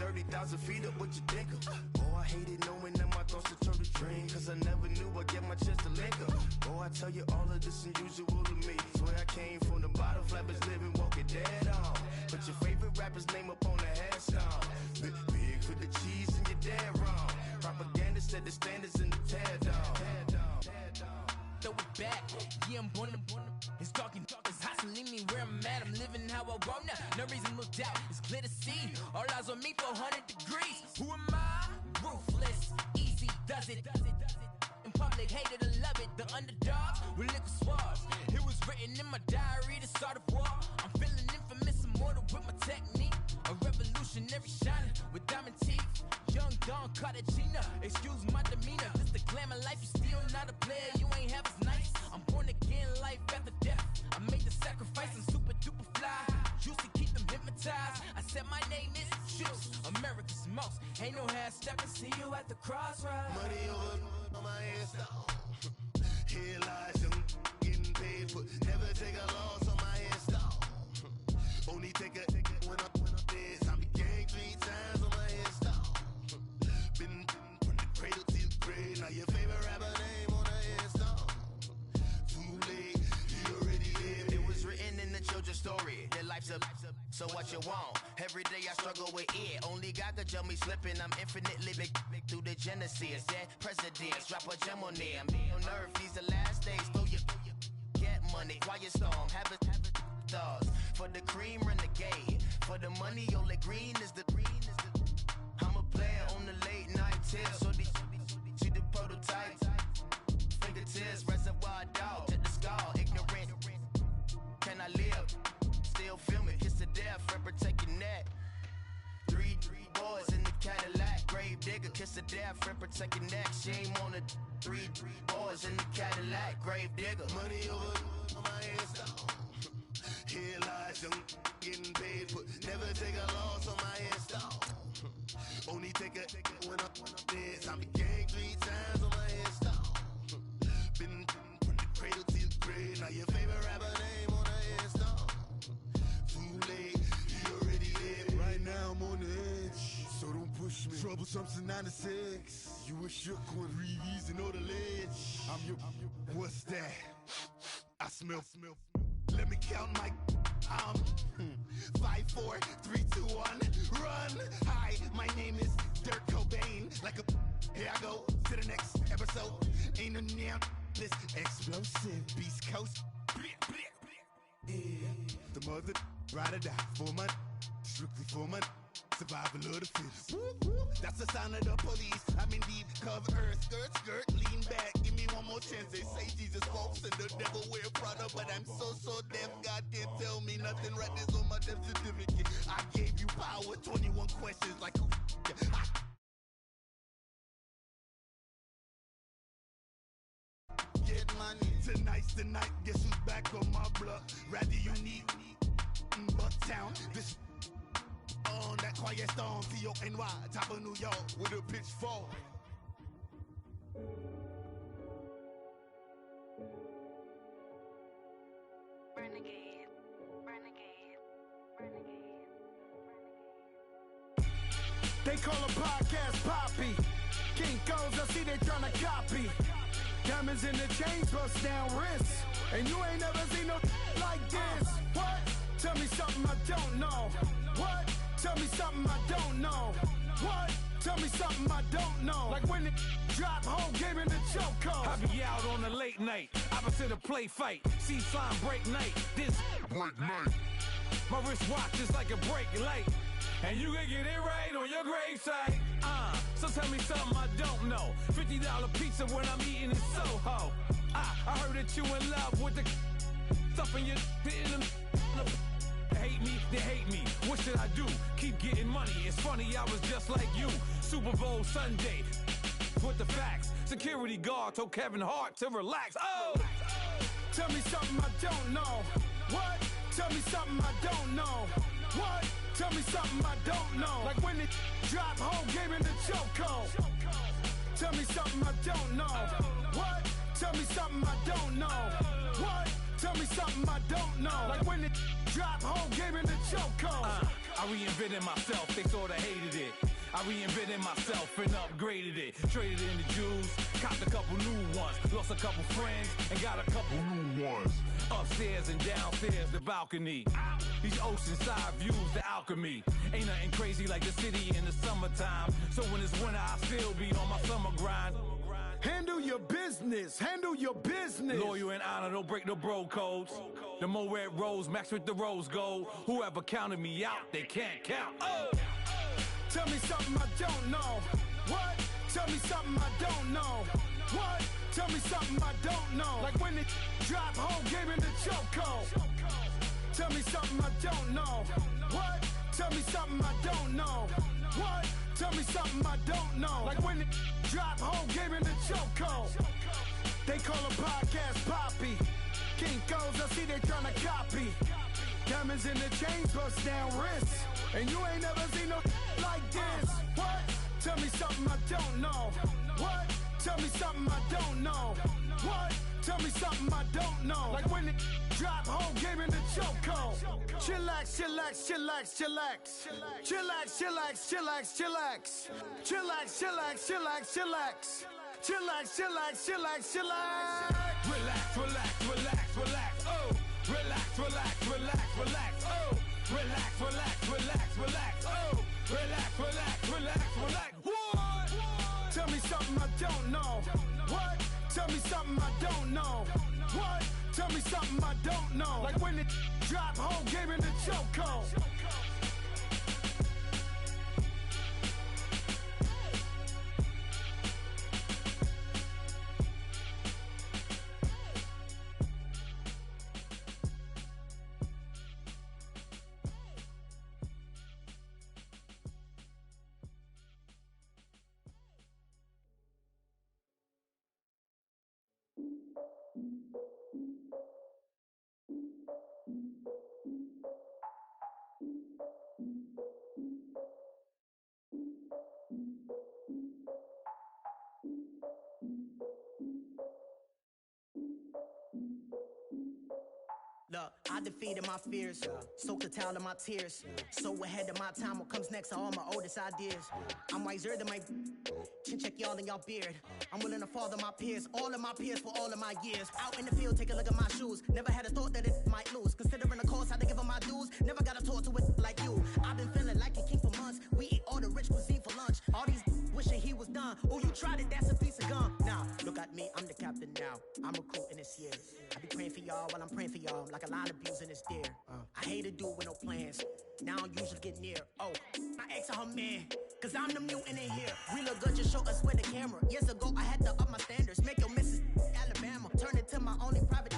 30,000 feet up with your dick up. Oh, I hated knowing that my thoughts would turn to dream, cause I never knew I'd get my chance to link up. Oh, I tell you all of this unusual to me. Swear I came from the bottom, flappers living, walking dead on. Put your favorite rapper's name up on the headstone. Big for the cheese and you're dead wrong. Propaganda set the standards in the tear down. Throw it back, yeah, I'm born to. It's talking, it's hustling me where I'm at. I'm living how I want now. No reason to look doubt, it's clear to see. All eyes on me, 400 degrees. Who am I? Ruthless, easy, does it. In public, hated or love it. The underdogs with liquor swabs. It was written in my diary to start a war. I'm feeling infamous, immortal with my technique. A revolutionary shining with diamond teeth. Young Don Cartagena, excuse my demeanor. This the glamour life, you still not a player. You ain't half as nice. I'm born again, life after death. I made the sacrifice, I'm super duper fly. Used to keep them hypnotized. I said my name is Juice, America's most. Ain't no half stepping, see you at the crossroads. Money over on my hairstyle. Here lies young, getting paid for. Never take a loss on my hairstyle. Only take a when I'm dead. I be gang 3 times on my hairstyle. Been from the cradle to the grave. Now your favorite rapper name on the hairstyle. Too late, you already lived. It was written in the children's story. Their life's up, so what you want? Every day I struggle with it. Only God could tell me slipping. I'm infinitely big through the genesis. Dead presidents, drop a gem on them. On earth, these the last days. Throw your get money, quiet storm, have a thoughts. For the cream, renegade. For the money, only green is the. I'm a player on the late night tip. So see the prototype. Fingertips, reservoir dog to the skull. Ignorant. Can I live? Still filming, kiss to death, friend, protect your neck. 3 boys in the Cadillac, grave digger, kiss to death, friend, protect your neck. Shame on the 3 boys in the Cadillac, grave digger. Money over on my hairstyle. Here lies young, getting paid for. Never take a loss on my hairstyle. Only take a when I'm dead. I be gang 3 times on my hairstyle. Been from the cradle to the grave. Now your favorite rapper name on the hairstyle. Too late, you already lived. Right now I'm on the edge, so don't push me. Troublesome to 96. You a shook one, breathe and know the ledge. I'm your, what's that? I smell. Let me count my. 5, 4, 3, 2, 1, run. Hi, my name is Dirk Cobain. Like a, here I go to the next episode. Ain't no damn this explosive Beast Coast. Yeah. The mother ride or die for my, strictly for my. Survival of the fittest. That's the sign of the police. I'm in deep cover earth, skirt, lean back. Give me one more chance. They say Jesus walks and the devil wear Prada, but I'm so deaf. God can't tell me nothing. Right this on my death certificate. I gave you power. 21 questions like who? Get money. Tonight's the night. Guess who's back on my block? Rather unique, but town. This. On that quiet storm, T-O-N-Y, top of New York, with a pitchfork. Renegade. They call a podcast Poppy. Kinkos, I see they tryna copy. Diamonds in the chains, bust down wrists. And you ain't never seen no like this. What? Tell me something I don't know. What? Tell me something I don't know. What? Tell me something I don't know. Like when it drop, whole game in the chokehold. I be out on a late night, opposite a play fight. See slime break night, this break night. My wristwatch is like a break light. And you can get it right on your gravesite. So tell me something I don't know. $50 pizza when I'm eating in Soho. I heard that you in love with the stuff in your hate me, they hate me. What should I do? Keep getting money. It's funny, I was just like you. Super Bowl Sunday. With the facts. Security guard told Kevin Hart to relax. Oh! Tell me something I don't know. What? Tell me something I don't know. What? Tell me something I don't know. Like when it drop, whole game in the chokehold. Tell me something I don't know. What? Tell me something I don't know. What? Tell me something I don't know. Like when it drop, whole game in the chokehold. I reinvented myself, they sorta hated it. I reinvented myself and upgraded it. Traded in the Jews, copped a couple new ones. Lost a couple friends and got a couple new ones. Upstairs and downstairs, the balcony. These oceanside views, the alchemy. Ain't nothing crazy like the city in the summertime. So when it's winter, I still be on my summer grind. Handle your business, handle your business. Loyal and honor, don't break the bro codes. The more red rose, max with the rose gold. Whoever counted me out, they can't count. Oh! Tell me something I don't know. What? Tell me something I don't know. What? Tell me something I don't know. Like when it drop whole game in the chokehold. Tell me something I don't know. What? Tell me something I don't know. What? Tell me something I don't know. Like when it drop whole game in the chokehold. They call a podcast Poppy. Kinkos, I see they tryna copy. Diamonds in the chains, bust down wrists. And you ain't never seen no like this. What? Tell me something I don't know. What? Tell me something I don't know. What? Tell me something I don't know. Like when it drop whole game in the chokehold. Chillax, chillax, chillax, chillax. Chillax, chillax, chillax, chillax. Chillax, chillax, chillax, chillax. Chillax, chillax, chillax, chillax. Relax, relax, relax, relax, oh. Relax, relax, relax, relax, oh. Relax, relax, relax, relax, oh. Relax, relax, relax, relax. What? Tell me something I don't know. What? Tell me something I don't know. What? Tell me something I don't know. Like when it drop whole game in the chokehold. Look, I defeated my fears, soaked the towel of my tears. So ahead of my time, what comes next are all my oldest ideas. I'm wiser than my chin check y'all in y'all beard. I'm willing to father my peers, all of my peers for all of my years. Out in the field, take a look at my shoes. Never had a thought that it might lose. Considering the cost, I had to give them my dues. Never got a talk to it like you. I've been feeling like a king for months. We eat all the rich cuisine for lunch. All these wishing he was done. Oh, you tried it, that's a piece of gum. Now, look at me, I'm the captain now. I'm recruiting this year. I be praying for y'all while I'm praying for y'all. Like a line of abusing this deer. I hate to do with no plans. Now I usually get near. Oh, my ex are her man. Cause I'm the mutant in here. We look good, just show us where the camera. Years ago, I had to up my standards. Make your missus Alabama. Turn it to my only private.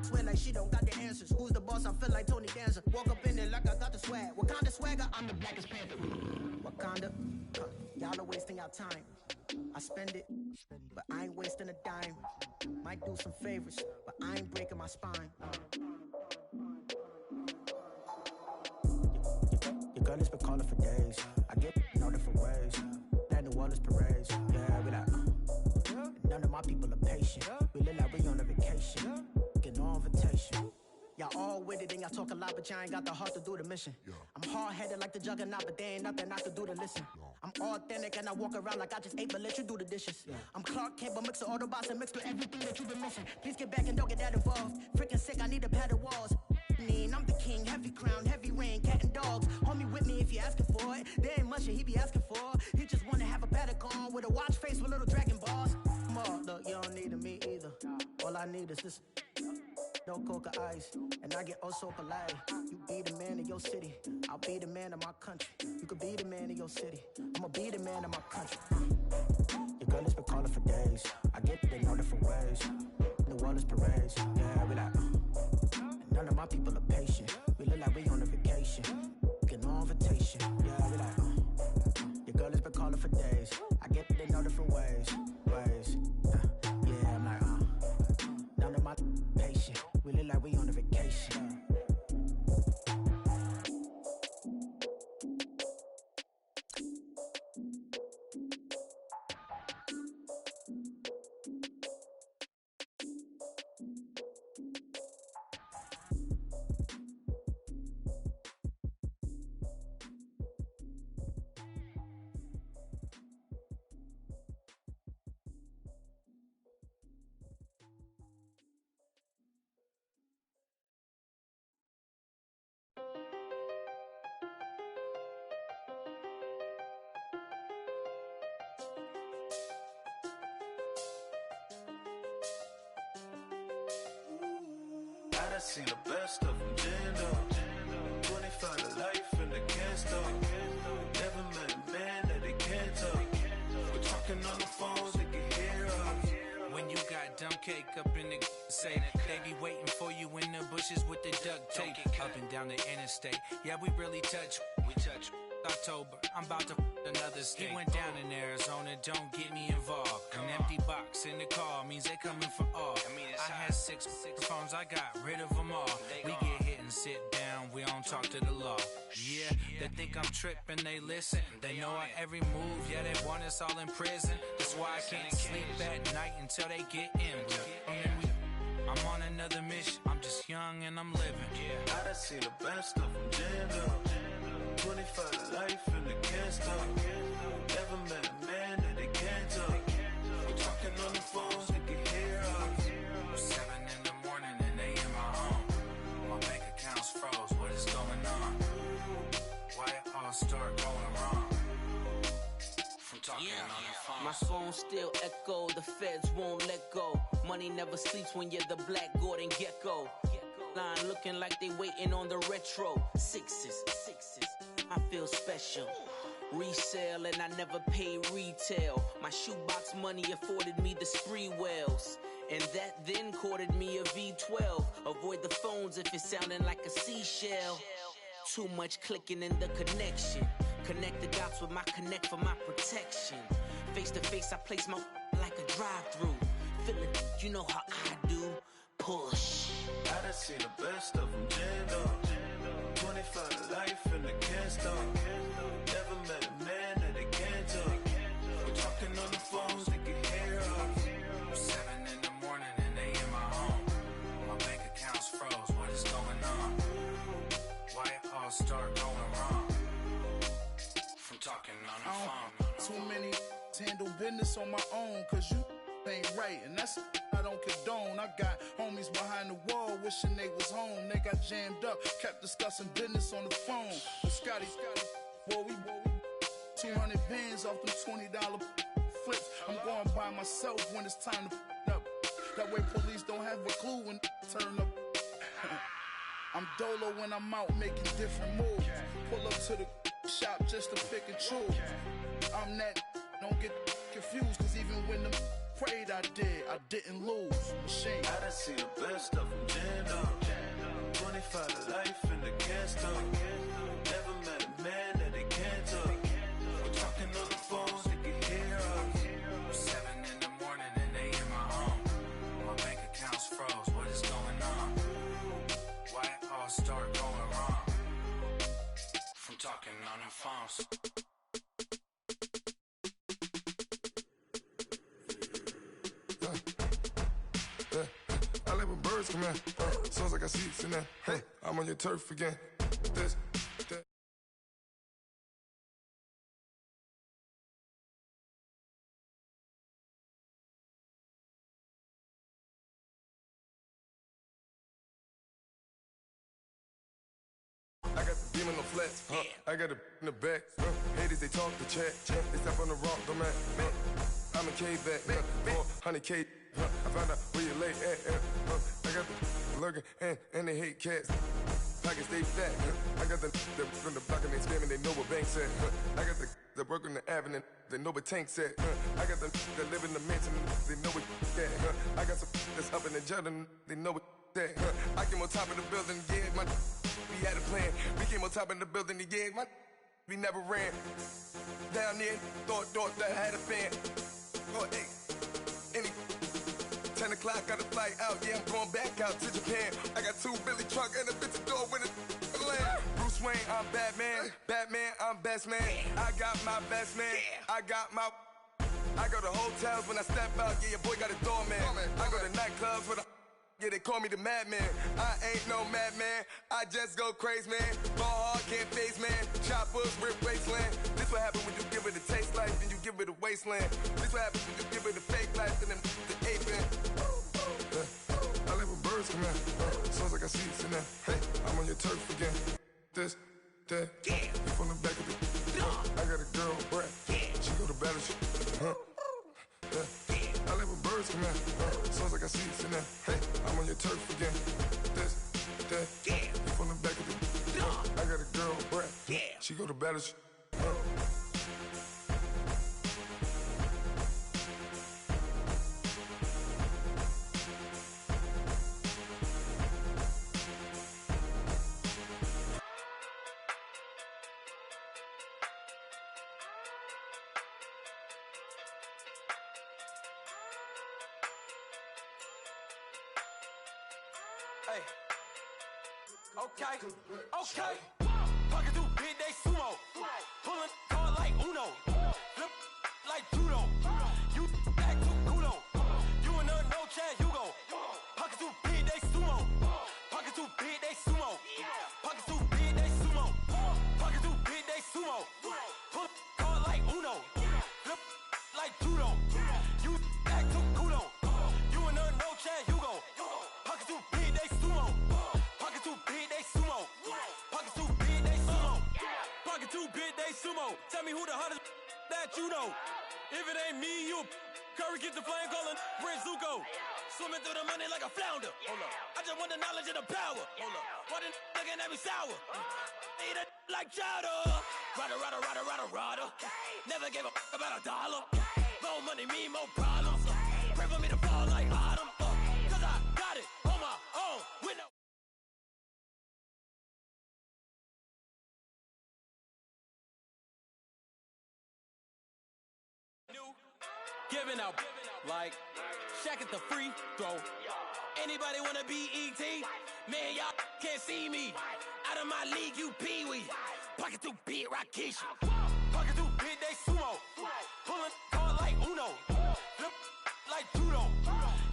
Swear like she don't got the answers. Who's the boss? I feel like Tony Danza. Walk up in there like I got the swag. What kind of swagger? I'm the blackest panther. Wakanda. Y'all are wasting our time. I spend it, but I ain't wasting a dime. Might do some favors, but I ain't breaking my spine. Your girl has been calling for days. I get in all different ways. That New Orleans parades. Yeah, we like, none of my people are patient. We look like we on a vacation. Get no invitation. Y'all all with it and y'all talk a lot, but y'all ain't got the heart to do the mission. I'm hard-headed like the juggernaut, but there ain't nothing I can do to listen. I'm authentic and I walk around like I just ate, but let you do the dishes. I'm Clark Kent, but mix the Autobots and mix with everything that you've been missing. Please get back and don't get that involved. Freaking sick, I need a pad of walls. I'm the king, heavy crown, heavy rain, cat and dogs. Homie with me if you asking for it. There ain't much that he be asking for. He just wanna have a paddock on with a watch face with little dragon balls. Look, you don't need me either. All I need is this. No coca ice, and I get oh so polite. You be the man of your city, I'll be the man of my country. You could be the man of your city, I'ma be the man of my country. Your girl has been calling for days. I get it in all different ways. New Orleans parades, yeah, we like. None of my people are patient. We look like we on a vacation. Get no invitation, yeah, we like. Your girl has been calling for days. I get it in all different ways. Yeah, I'm like, none of my patient. We look like we on a vacation. done seen the best of them, jammed up. 25 to life in the can't stop. Never met a man that they can't talk. We're talking on the phones, they can hear us. When you got dumb cake up in the say, they be waiting for you in the bushes with the duct tape. Up and down the interstate, yeah, we really touch. We touch. October, I'm about to another state. He went down in Arizona, don't get me involved. An empty box in the car means they coming for all. I had six phones, I got rid of them all. We get hit and sit down, we don't talk to the law. Yeah, they think I'm tripping, they listen. They know our every move, yeah, they want us all in prison. That's why I can't sleep at night until they get in. I'm on another mission, I'm just young and I'm living. I done seen the best of them, jammed up. 25 to life in the can't stop. Never met a man that they can't talk. We're talking on the phones, they can hear us. 7 in the morning and they in my home. My bank account's froze, what is going on? Why it all start going wrong? From talking on the phone. My phone still echo, the feds won't let go. Money never sleeps when you're the Black Gordon Gecko. Line looking like they waiting on the retro. Sixes, I feel special. Resale and I never pay retail. My shoebox money afforded me the spree wells. And that then courted me a V12. Avoid the phones if it's sounding like a seashell. Too much clicking in the connection. Connect the dots with my connect for my protection. Face to face I place my like a drive-through. Feel it, you know how I do. Push. I done seen the best of them, jammed up. 25 to life in the can't stop. Never met a man that they can't talk. We're talking on the phones, they can hear us. 7 in the morning and they in my home. My bank account's froze, what is going on? Why it all start going wrong? From talking on the phone. Too many handle business on my own, cause you ain't right, and that's I don't condone. I got homies behind the wall wishing they was home. They got jammed up, kept discussing business on the phone. But Scotty, boy, we 200 bands off them $20 flips. I'm going by myself when it's time to up. That way police don't have a clue when turn up. I'm dolo when I'm out making different moves. Pull up to the shop just to pick and choose. I'm that, don't get confused, cause even when them prayed I didn't lose. Machine. I done seen the best of them, jammed up. 25 to life in the can't stop. Never met a man that they can't talk. We're talking on the phones, they can hear us. 7 in the morning and they in my home. My bank account's froze, what is going on? Why it all start going wrong? From talking on the phones. I like when birds come in. Sounds like I seats in there. Hey, I'm on your turf again. This, that. I got the beam on the flats. I got it in the back. Haters, they talk the chat. They step on the rock, the man. I'm a K-back. 400K. I found out where you lay at. I got the lurking and they hate cats. Pockets stay fat. I got the from the block and they scamming, they know what banks at. I got the work on the avenue, they know what tanks at. I got the that live in the mansion, they know what that. I got some that's up in the jungle, they know what that. I came on top of the building, yeah, we had a plan. We came on top of the building, yeah, we never ran. Down there, thought that I had a fan. Oh, hey, any 10 o'clock, got a flight out, yeah, I'm going back out to Japan. I got 2 Billy truck and a bitch door with a land. Bruce Wayne, I'm Batman. Batman, I'm best man. I got my best man. I go to hotels when I step out, yeah, your boy got a doorman. I go to nightclubs with a yeah, they call me the madman. I ain't no madman, I just go crazy, man. Ball hard, can't face, man. Choppers, rip wasteland. This what happens when you give it a taste life, then you give it a wasteland. This what happens when you give it a fake life, and then the aping. I like when birds come in. Sounds like I see it in there. Hey, I'm on your turf again. This, that, you from the back of the. I got a girl, Brad. She go to battleship. I like when birds come in. Sounds like I see it in there. Hey, I'm on your turf again. This. Yeah. She go to battle. Hey. Okay. Pocket too big, they sumo. Pulling card like Uno. Flip like judo. You act too kudo. You and her, no Chad Hugo. Pocket too big, they sumo. Pocket too big, they sumo. Pocket too big, they sumo. Pocket too big, they sumo. Pull card like Uno. Flip like judo. You act too kudo. You and her, no Chad Hugo. Pocket too big, they sumo. Pocket too big, they sumo. Pocket too big, they sumo. Pocket too big, they sumo. Tell me who the hottest that you know. If it ain't me, you Curry get the flame calling Prince Zuko. Swimming through the money like a flounder. Hold up. I just want the knowledge and the power. Hold up. Why the looking at me sour? Eat it like chowder. Rada. Never gave a about a dollar. More money mean more problems. Pray for me to fall like autumn. Cause I got it on my own. With no giving out like Shaq at the free throw. Anybody wanna be ET? Man, y'all can't see me. Out of my league, you pee-wee. Pocket too big, Rakisha. Pocket too big, they sumo. Pulling card like Uno. Flip like judo.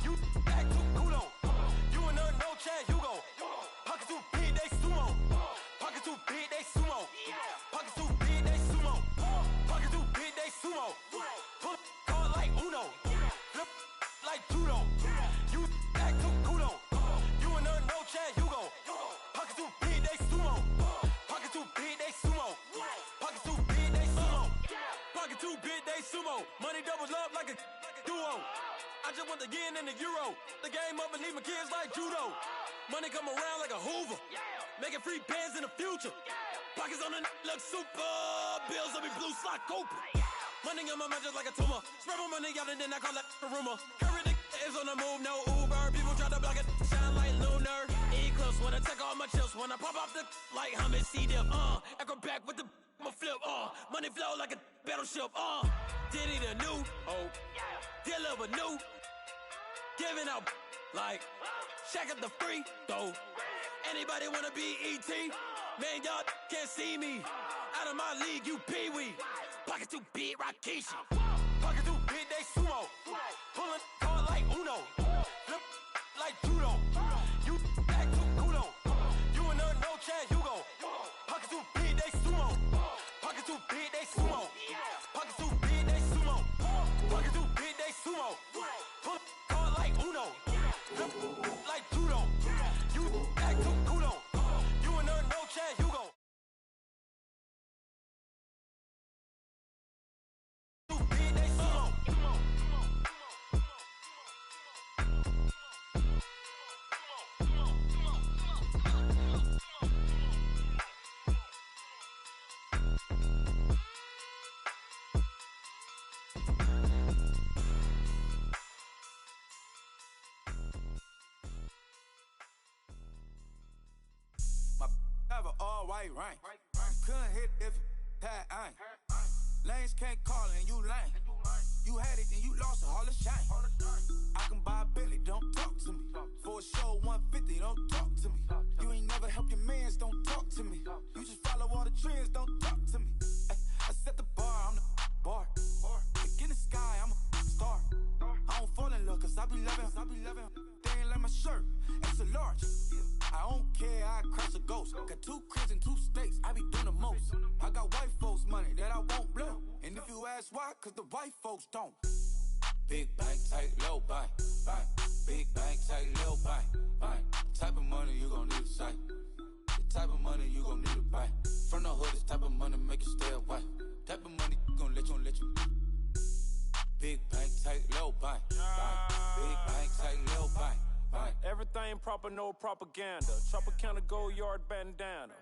You act too kudo. You and her, no Chad Hugo. Pocket too big, they sumo. Pocket too big, they sumo. Pocket too big, they sumo. Pocket too big, they sumo. Pull card like Uno. Flip like judo. You act too kudo. You and her, no Chad Hugo. Pocket too big, they sumo. Pocket too big, they sumo. Pocket too big, they sumo. Pocket too big, they sumo. Money doubles up like a duo. I just want the yen and the euro. The game up and leave my kids like judo. Money come around like a Hoover. Making free bands in the future. Pockets on the look super. Bills on me blue slot Cooper. Money on my mind just like a tumor. Spread my money out and then I call that a rumor. Curry the is on the move, no Uber. People try to block it, shine like lunar. Eclipse wanna take all my chips. When I pop off the like Hummus C-Dip. Echo back with the my flip. Money flow like a battleship. Diddy the new. Deliver new. Giving out like Shaq at the free throw. Anybody wanna be ET? Man, y'all can't see me. Out of my league, you pee-wee. Pocket too big, Rakisha. Pocket too big, they sumo. Pulling card like Uno. Flip like judo. You act too kudo. You and her, no Chad Hugo. Pocket too big, they sumo. Pocket too big, they sumo. Pocket too big, they sumo. Pocket too big, they sumo. Pull card like Uno. Flip like judo. You act too kudo. You and her, no Chad Hugo. Too big, they sumo. Have an all-white rank. Couldn't hit if you had ain't. Lanes can't call and you lame. You had it and you lost a Hall of Shame. I can buy a Billy, don't talk to me. For a show 150, don't talk to me. You ain't never help your mans, don't talk to me. You just follow all the trends, don't talk to me. I set the bar, I'm the bar. Look in the sky, I'm a star. I don't fall in love cause I be loving. They ain't like my shirt, it's a large. I don't care, I crash a ghost. Got 2 cribs in 2 states, I be doing the most. I got white folks money that I won't blow. And if you ask why, cause the white folks don't. Big bank, tight, low bank. Big bank, tight, low bank. Type of money you gon' need to sight. The type of money you gon' need to buy. From the hood, this type of money make you stay away. Type of money gon' let you. Big bank, tight, low bank. Big bank, tight, low bank. Everything proper, no propaganda. Chopper counter, go yard bandana.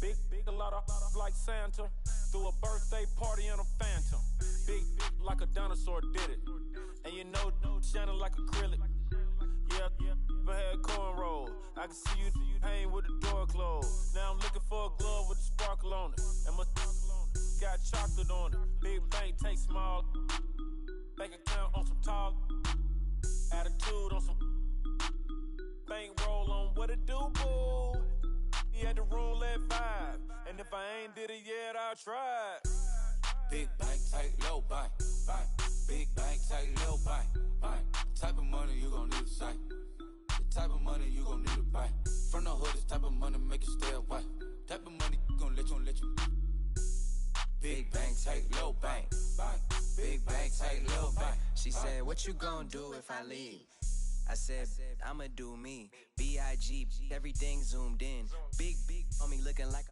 Big, a lot of like Santa. Threw a birthday party in a phantom. Big, like a dinosaur did it. And you know, shining like acrylic. Yeah, I had cornrow. I can see you hang with the door closed. Now I'm looking for a glove with a sparkle on it. And my got chocolate on it. Big bank take small. Bank account on some tall. Attitude on some. Bank roll on what it do, boo. He had the roulette vibe. And if I ain't did it yet, I'll try. Big bank, tight, low bank. Big bank, tight, low bank. Type of money you gon' need to sight. The type of money you gon' need to buy. From the hood, this type of money make you stay away. Type of money gon' let you. Big bank, tight, low bank. Big bank, tight, low bank. She said, what you gon' do if I leave? I said, I'ma do me. B.I.G. Everything zoomed in. Big on me looking like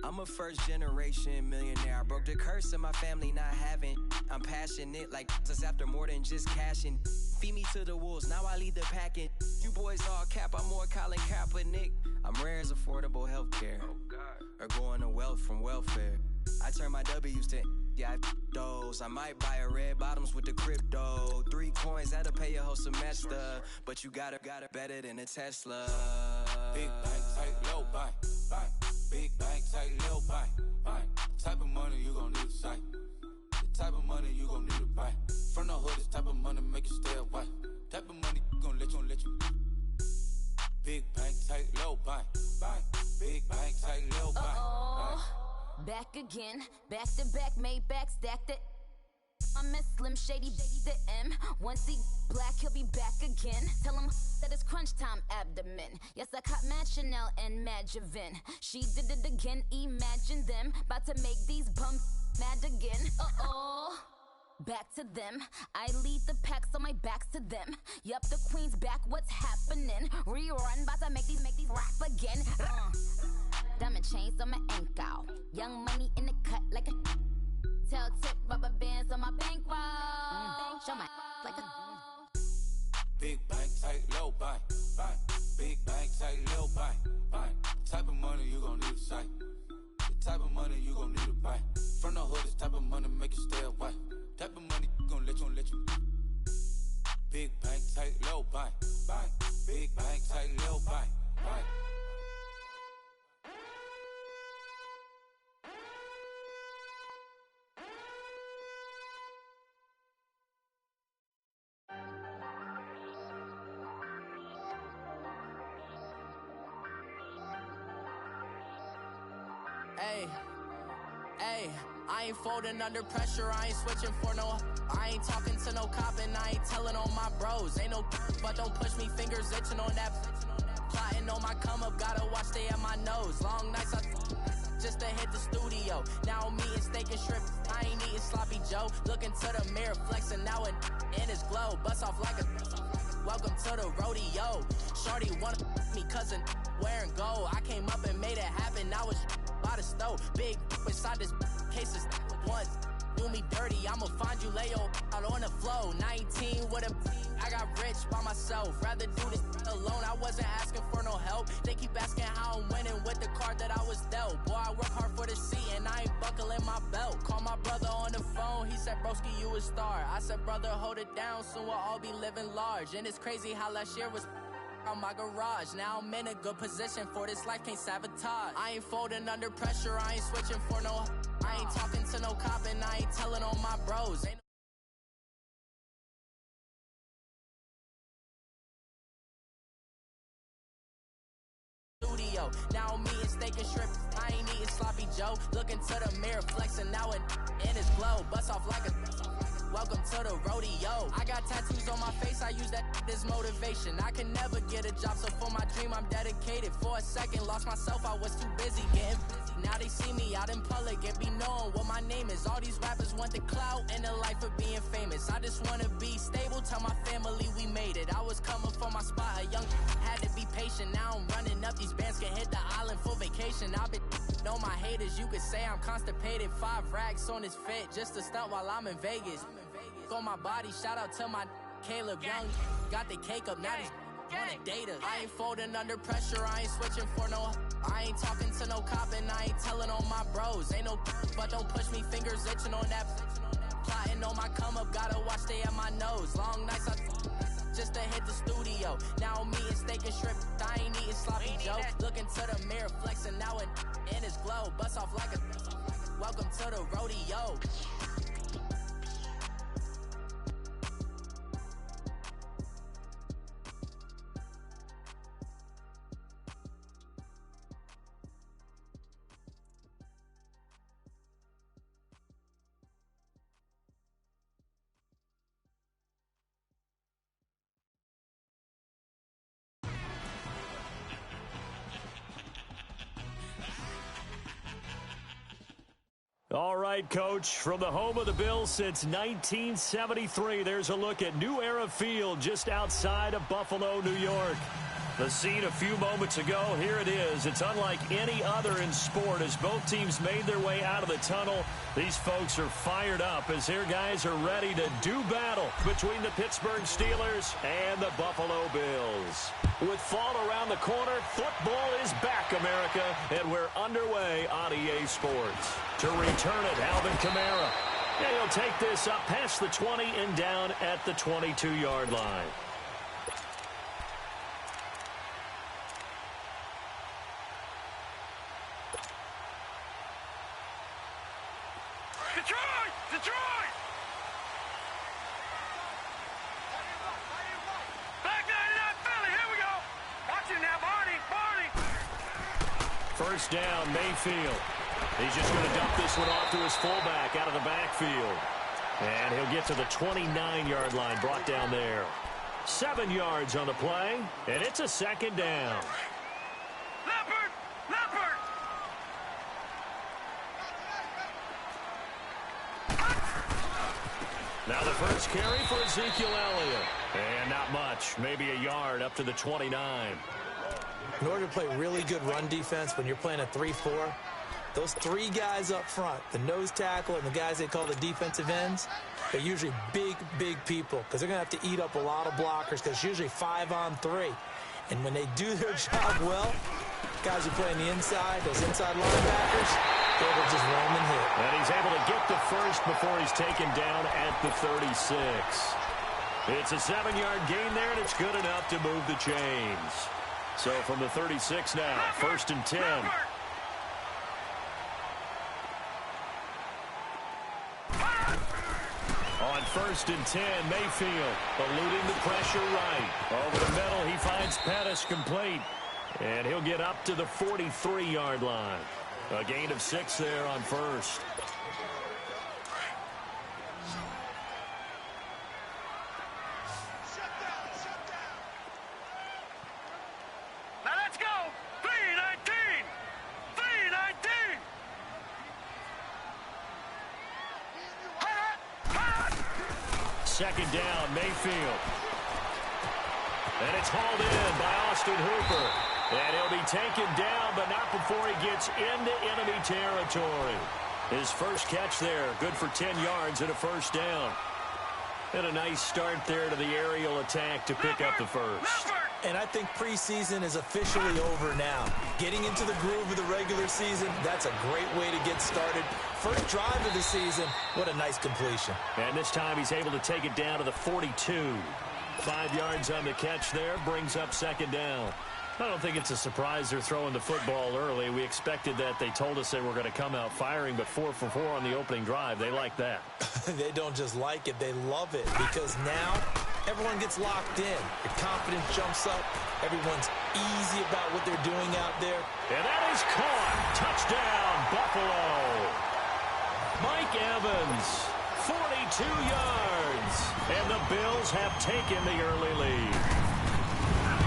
I'm a first generation millionaire. I broke the curse of my family not having. I'm passionate like just after more than just cashing. Feed me to the wolves, now I lead the packing. You boys all cap, I'm more Colin Kaepernick. I'm rare as affordable healthcare. Or going to wealth from welfare. I turn my W's to those. I might buy a red bottoms with the crypto. 3 coins, that'll pay your whole semester. But you got it better than a Tesla. Big bank, tight, low bank. Big bank, tight, low bank. Type of money you gon' need to sight. The type of money you gon' need to buy. From the hood, this type of money make you stay away. Type of money gon' let you. Big bank, tight, low bank. Big bank, tight, low bank. Back again, back to back, made back, stacked it. I'm a Slim Shady, the M. Once he black, he'll be back again. Tell him that it's crunch time abdomen. Yes, I caught Mad Chanel and Mad Javin. She did it again, imagine them. About to make these bums mad again. Back to them. I lead the pack, so my back's to them. Yup, the queen's back, what's happening? Rerun, about to make these rap again. Diamond chains on my ankle. Young money in the cut like a tail tip, rubber bands on my bankroll. Show my like a Big bank, tight, low bank. Big bank, tight, low bank. Type of money you gon' need to sight. The type of money you gon' need to buy. From the hood, this type of money make you stay away. Type of money gon' let you. Big bank, tight, low bank. Big bank, tight, low bank. Hey, I ain't folding under pressure, I ain't switching for no. I ain't talking to no cop and I ain't telling on my bros. Ain't no but don't push me, fingers itching on that. Plotting on my come up, gotta watch stay at my nose. Long nights just to hit the studio. Now I'm eating steak and shrimp, I ain't eating sloppy Joe. Looking to the mirror, flexing now and in his glow. Bust off like a welcome to the rodeo. Shorty wanna me cousin wearing gold. I came up and made it happen, I was by the stove. Big inside this cases once do me dirty, I'ma find you lay out on the floor. 19 with a I got rich by myself. Rather do this alone, I wasn't asking for no help. They keep asking how I'm winning with the card that I was dealt. Boy, I work hard for the seat and I ain't buckling my belt. Call my brother on the phone, he said, broski, you a star. I said, brother, hold it down, soon we'll all be living large. And it's crazy how last year was on my garage. Now I'm in a good position for this life, can't sabotage. I ain't folding under pressure, I ain't switching for no. I ain't talking to no cop and I ain't telling on my bros. Ain't studio. Now I'm eating steak and shrimp, I ain't eating sloppy Joe. Looking to the mirror, flexing now and in his glow. Bust off like a welcome to the rodeo. I got tattoos on my face, I use that as motivation. I can never get a job, so for my dream I'm dedicated. For a second, lost myself, I was too busy getting busy. Now they see me out in public and be knowing what my name is. All these rappers want the clout and the life of being famous. I just wanna be stable, tell my family we made it. I was coming for my spot, a young had to be patient. Now I'm running up, these bands can hit the island for vacation. I've been on my haters, you could say I'm constipated. 5 racks on his fit, just to stunt while I'm in Vegas. On my body, shout out to my Caleb Young. Got the cake up, now these Wanted data. I ain't folding under pressure. I ain't switching for no. I ain't talking to no cop and I ain't telling on my bros. Ain't no but don't push me, fingers itching on that. Plotting on my come up, gotta watch stay at my nose. Long nights I just to hit the studio. Now I'm eating steak and shrimp. I ain't eating sloppy joes. Looking to the mirror, flexing now and in his glow. Bust off like a welcome to the rodeo. All right, Coach, from the home of the Bills since 1973, there's a look at New Era Field just outside of Buffalo, New York. The scene a few moments ago, here it is. It's unlike any other in sport as both teams made their way out of the tunnel. These folks are fired up as their guys are ready to do battle between the Pittsburgh Steelers and the Buffalo Bills. With fall around the corner, football is back, America, and we're underway on EA Sports. To return it, Alvin Kamara. And he'll take this up past the 20 and down at the 22-yard line. Detroit! Detroit! Back 99 Philly, here we go! Watch it now, Barney! First down, Mayfield. He's just going to dump this one off to his fullback out of the backfield. And he'll get to the 29-yard line, brought down there. 7 yards on the play, and it's a second down. Leopard! Leopard! Now the first carry for Ezekiel Elliott. And not much, maybe a yard up to the 29. In order to play really good run defense when you're playing a 3-4, those three guys up front, the nose tackle and the guys they call the defensive ends, they're usually big, big people because they're going to have to eat up a lot of blockers because it's usually 5-on-3. And when they do their job well, guys who play on the inside, those inside linebackers, they will just roam and hit. And he's able to get the first before he's taken down at the 36. It's a 7-yard gain there, and it's good enough to move the chains. So from the 36 now, first and 10. On first and 10, Mayfield eluding the pressure right. Over the middle, he finds Pettis complete. And he'll get up to the 43-yard line. A gain of 6 there on first. Now let's go! 3-19! 3-19! Second down, Mayfield. And it's hauled in by Austin Hooper. And he'll be taken down, but not before he gets into enemy territory. His first catch there, good for 10 yards and a first down. And a nice start there to the aerial attack to pick up the first. And I think preseason is officially over now. Getting into the groove of the regular season, that's a great way to get started. First drive of the season, what a nice completion. And this time he's able to take it down to the 42. 5 yards on the catch there, brings up second down. I don't think it's a surprise they're throwing the football early. We expected that. They told us they were going to come out firing, but 4 for 4 on the opening drive. They like that. They don't just like it, they love it, because now everyone gets locked in. Your confidence jumps up. Everyone's easy about what they're doing out there. And that is caught. Touchdown, Buffalo. Mike Evans, 42 yards. And the Bills have taken the early lead.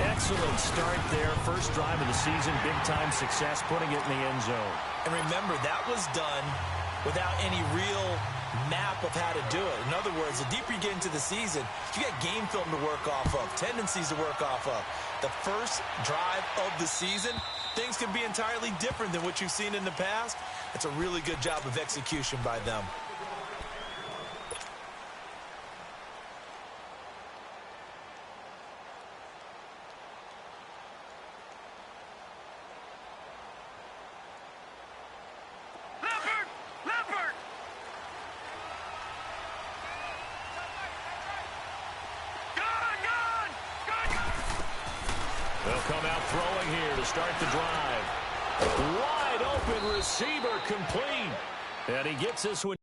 Excellent start there. First drive of the season. Big-time success, putting it in the end zone. And remember, that was done without any real map of how to do it. In other words, the deeper you get into the season, you got game film to work off of, tendencies to work off of. The first drive of the season, things can be entirely different than what you've seen in the past. It's a really good job of execution by them. throwing here to start the drive. Wide open receiver complete. And he gets this one.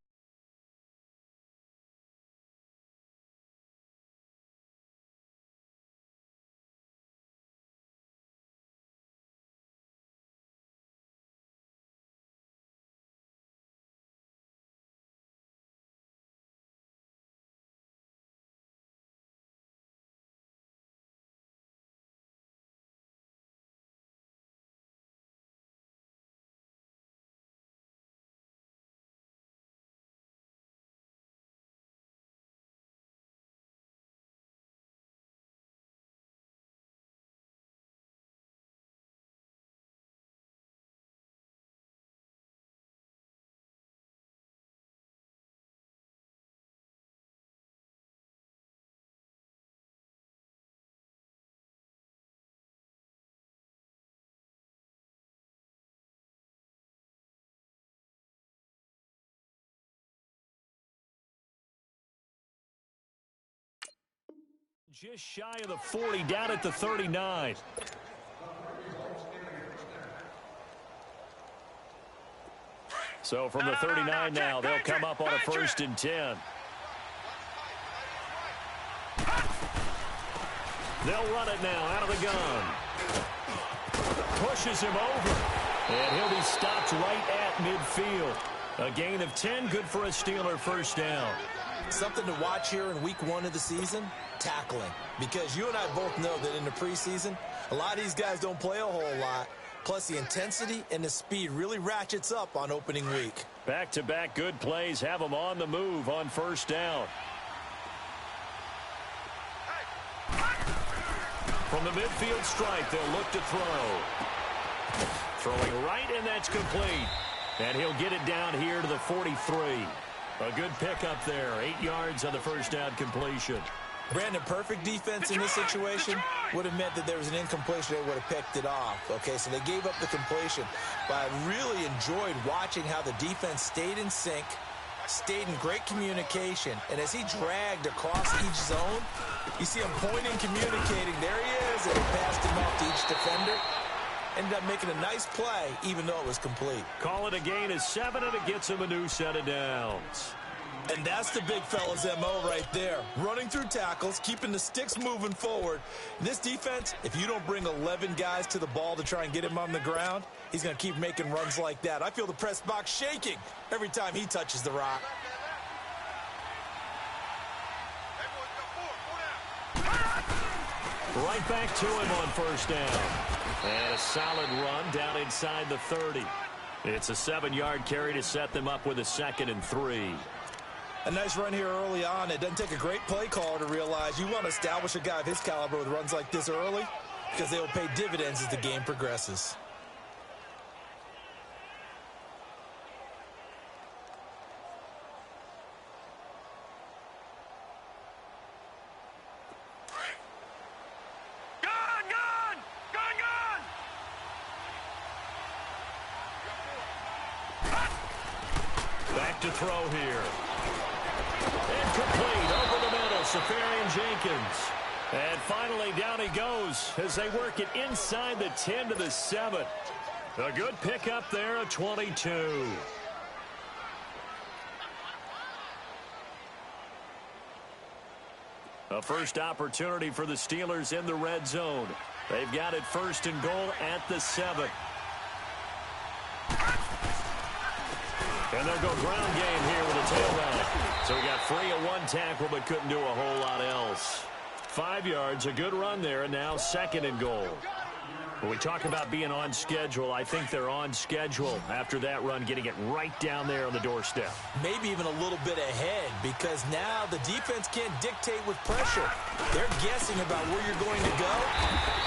Just shy of the 40, down at the 39. So from the 39 now, they'll come up on a 1st and 10. They'll run it now out of the gun. Pushes him over. And he'll be stopped right at midfield. A gain of 10, good for a Steeler 1st down. Something to watch here in week 1 of the season, tackling. Because you and I both know that in the preseason, a lot of these guys don't play a whole lot. Plus, the intensity and the speed really ratchets up on opening week. Back-to-back good plays have them on the move on 1st down. From the midfield stripe, they'll look to throw. Throwing right, and that's complete. And he'll get it down here to the 43. A good pickup there. 8 yards on the 1st down completion. Brandon, perfect defense in this situation would have meant that there was an incompletion. They would have picked it off. Okay, so they gave up the completion. But I really enjoyed watching how the defense stayed in sync, stayed in great communication. And as he dragged across each zone, you see him pointing, communicating. There he is, and he passed him off to each defender. Ended up making a nice play, even though it was complete. Call it a gain of 7, and it gets him a new set of downs. And that's the big fella's MO right there. Running through tackles, keeping the sticks moving forward. This defense, if you don't bring 11 guys to the ball to try and get him on the ground, he's going to keep making runs like that. I feel the press box shaking every time he touches the rock. Right back to him on 1st down. And a solid run down inside the 30. It's a 7-yard carry to set them up with a 2nd and 3. A nice run here early on. It doesn't take a great play caller to realize you want to establish a guy of his caliber with runs like this early because they will pay dividends as the game progresses. Back to throw here. Incomplete over the middle. Safarian Jenkins. And finally down he goes as they work it inside the 10 to the 7. A good pickup there, a 22. A first opportunity for the Steelers in the red zone. They've got it 1st and goal at the 7. And they'll go ground game here with a tailback. So he got free of 1 tackle but couldn't do a whole lot else. 5 yards, a good run there, and now 2nd and goal. When we talk about being on schedule, I think they're on schedule after that run, getting it right down there on the doorstep. Maybe even a little bit ahead because now the defense can't dictate with pressure. They're guessing about where you're going to go.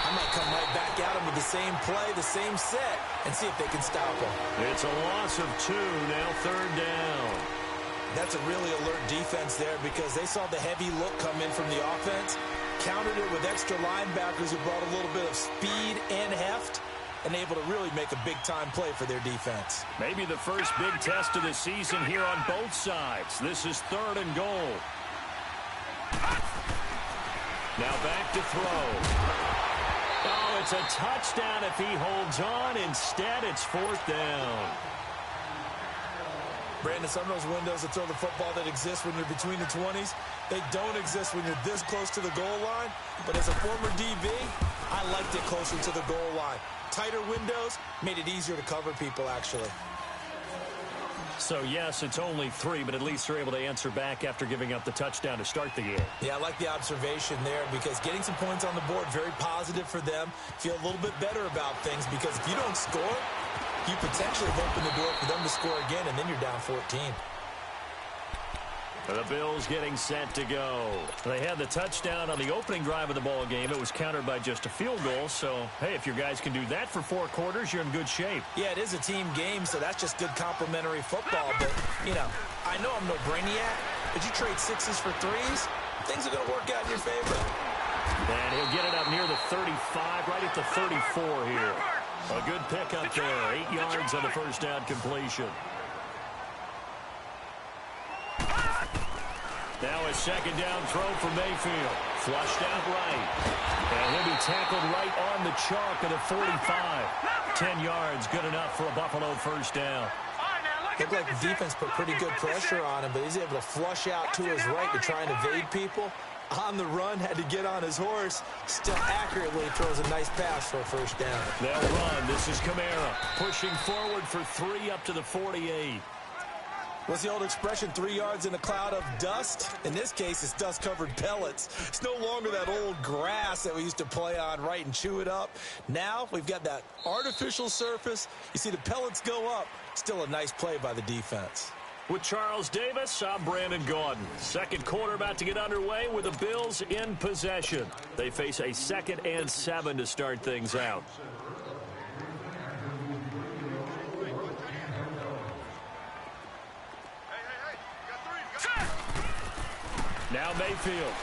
I might come right back at them with the same play, the same set, and see if they can stop them. It's a loss of 2, now 3rd down. That's a really alert defense there because they saw the heavy look come in from the offense, countered it with extra linebackers who brought a little bit of speed and heft, and able to really make a big-time play for their defense. Maybe the first big test of the season here on both sides. This is 3rd and goal. Now back to throw. Oh, it's a touchdown if he holds on. Instead, it's 4th down. Brandon, some of those windows to throw the football that exist when you're between the 20s, they don't exist when you're this close to the goal line. But as a former DB, I liked it closer to the goal line. Tighter windows made it easier to cover people, actually. So, yes, it's only 3, but at least they're able to answer back after giving up the touchdown to start the game. Yeah, I like the observation there because getting some points on the board, very positive for them. Feel a little bit better about things because if you don't score, you potentially have opened the door for them to score again, and then you're down 14. The Bills getting set to go. They had the touchdown on the opening drive of the ball game. It was countered by just a field goal. So, hey, if your guys can do that for 4 quarters, you're in good shape. Yeah, it is a team game, so that's just good complimentary football. But, you know, I know I'm no brainiac, but you trade 6s for 3s, things are going to work out in your favor. And he'll get it up near the 35, right at the 34 here. A good pickup there. 8 yards on the first down completion. Now a second down throw for Mayfield. Flushed out right. And he'll be tackled right on the chalk of the 45. 10 yards, good enough for a Buffalo first down. Looked like the defense put pretty good pressure on him, but he's able to flush out to his right to try and evade people. On the run, had to get on his horse. Still accurately throws a nice pass for a first down. They'll run. This is Kamara pushing forward for 3 up to the 48. What's the old expression, 3 yards in a cloud of dust? In this case, it's dust-covered pellets. It's no longer that old grass that we used to play on, right, and chew it up. Now we've got that artificial surface. You see the pellets go up. Still a nice play by the defense. With Charles Davis, I'm Brandon Gaudin. Second quarter about to get underway with the Bills in possession. They face a 2nd and 7 to start things out. Now Mayfield.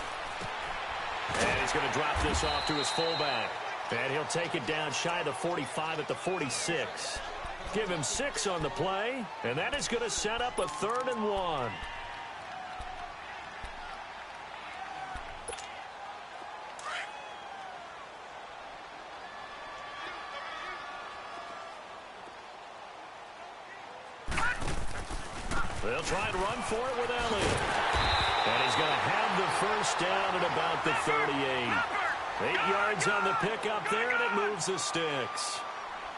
And he's going to drop this off to his fullback. And he'll take it down shy of the 45 at the 46. Give him 6 on the play, and that is going to set up a 3rd and 1. They'll try and run for it with Elliott. And he's going to have the first down at about the 38. 8 yards on the pickup there, and it moves the sticks.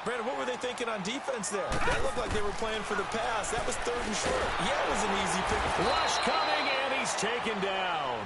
Brandon, what were they thinking on defense there? That looked like they were playing for the pass. That was 3rd and short. Yeah, it was an easy pick. Rush coming, and he's taken down.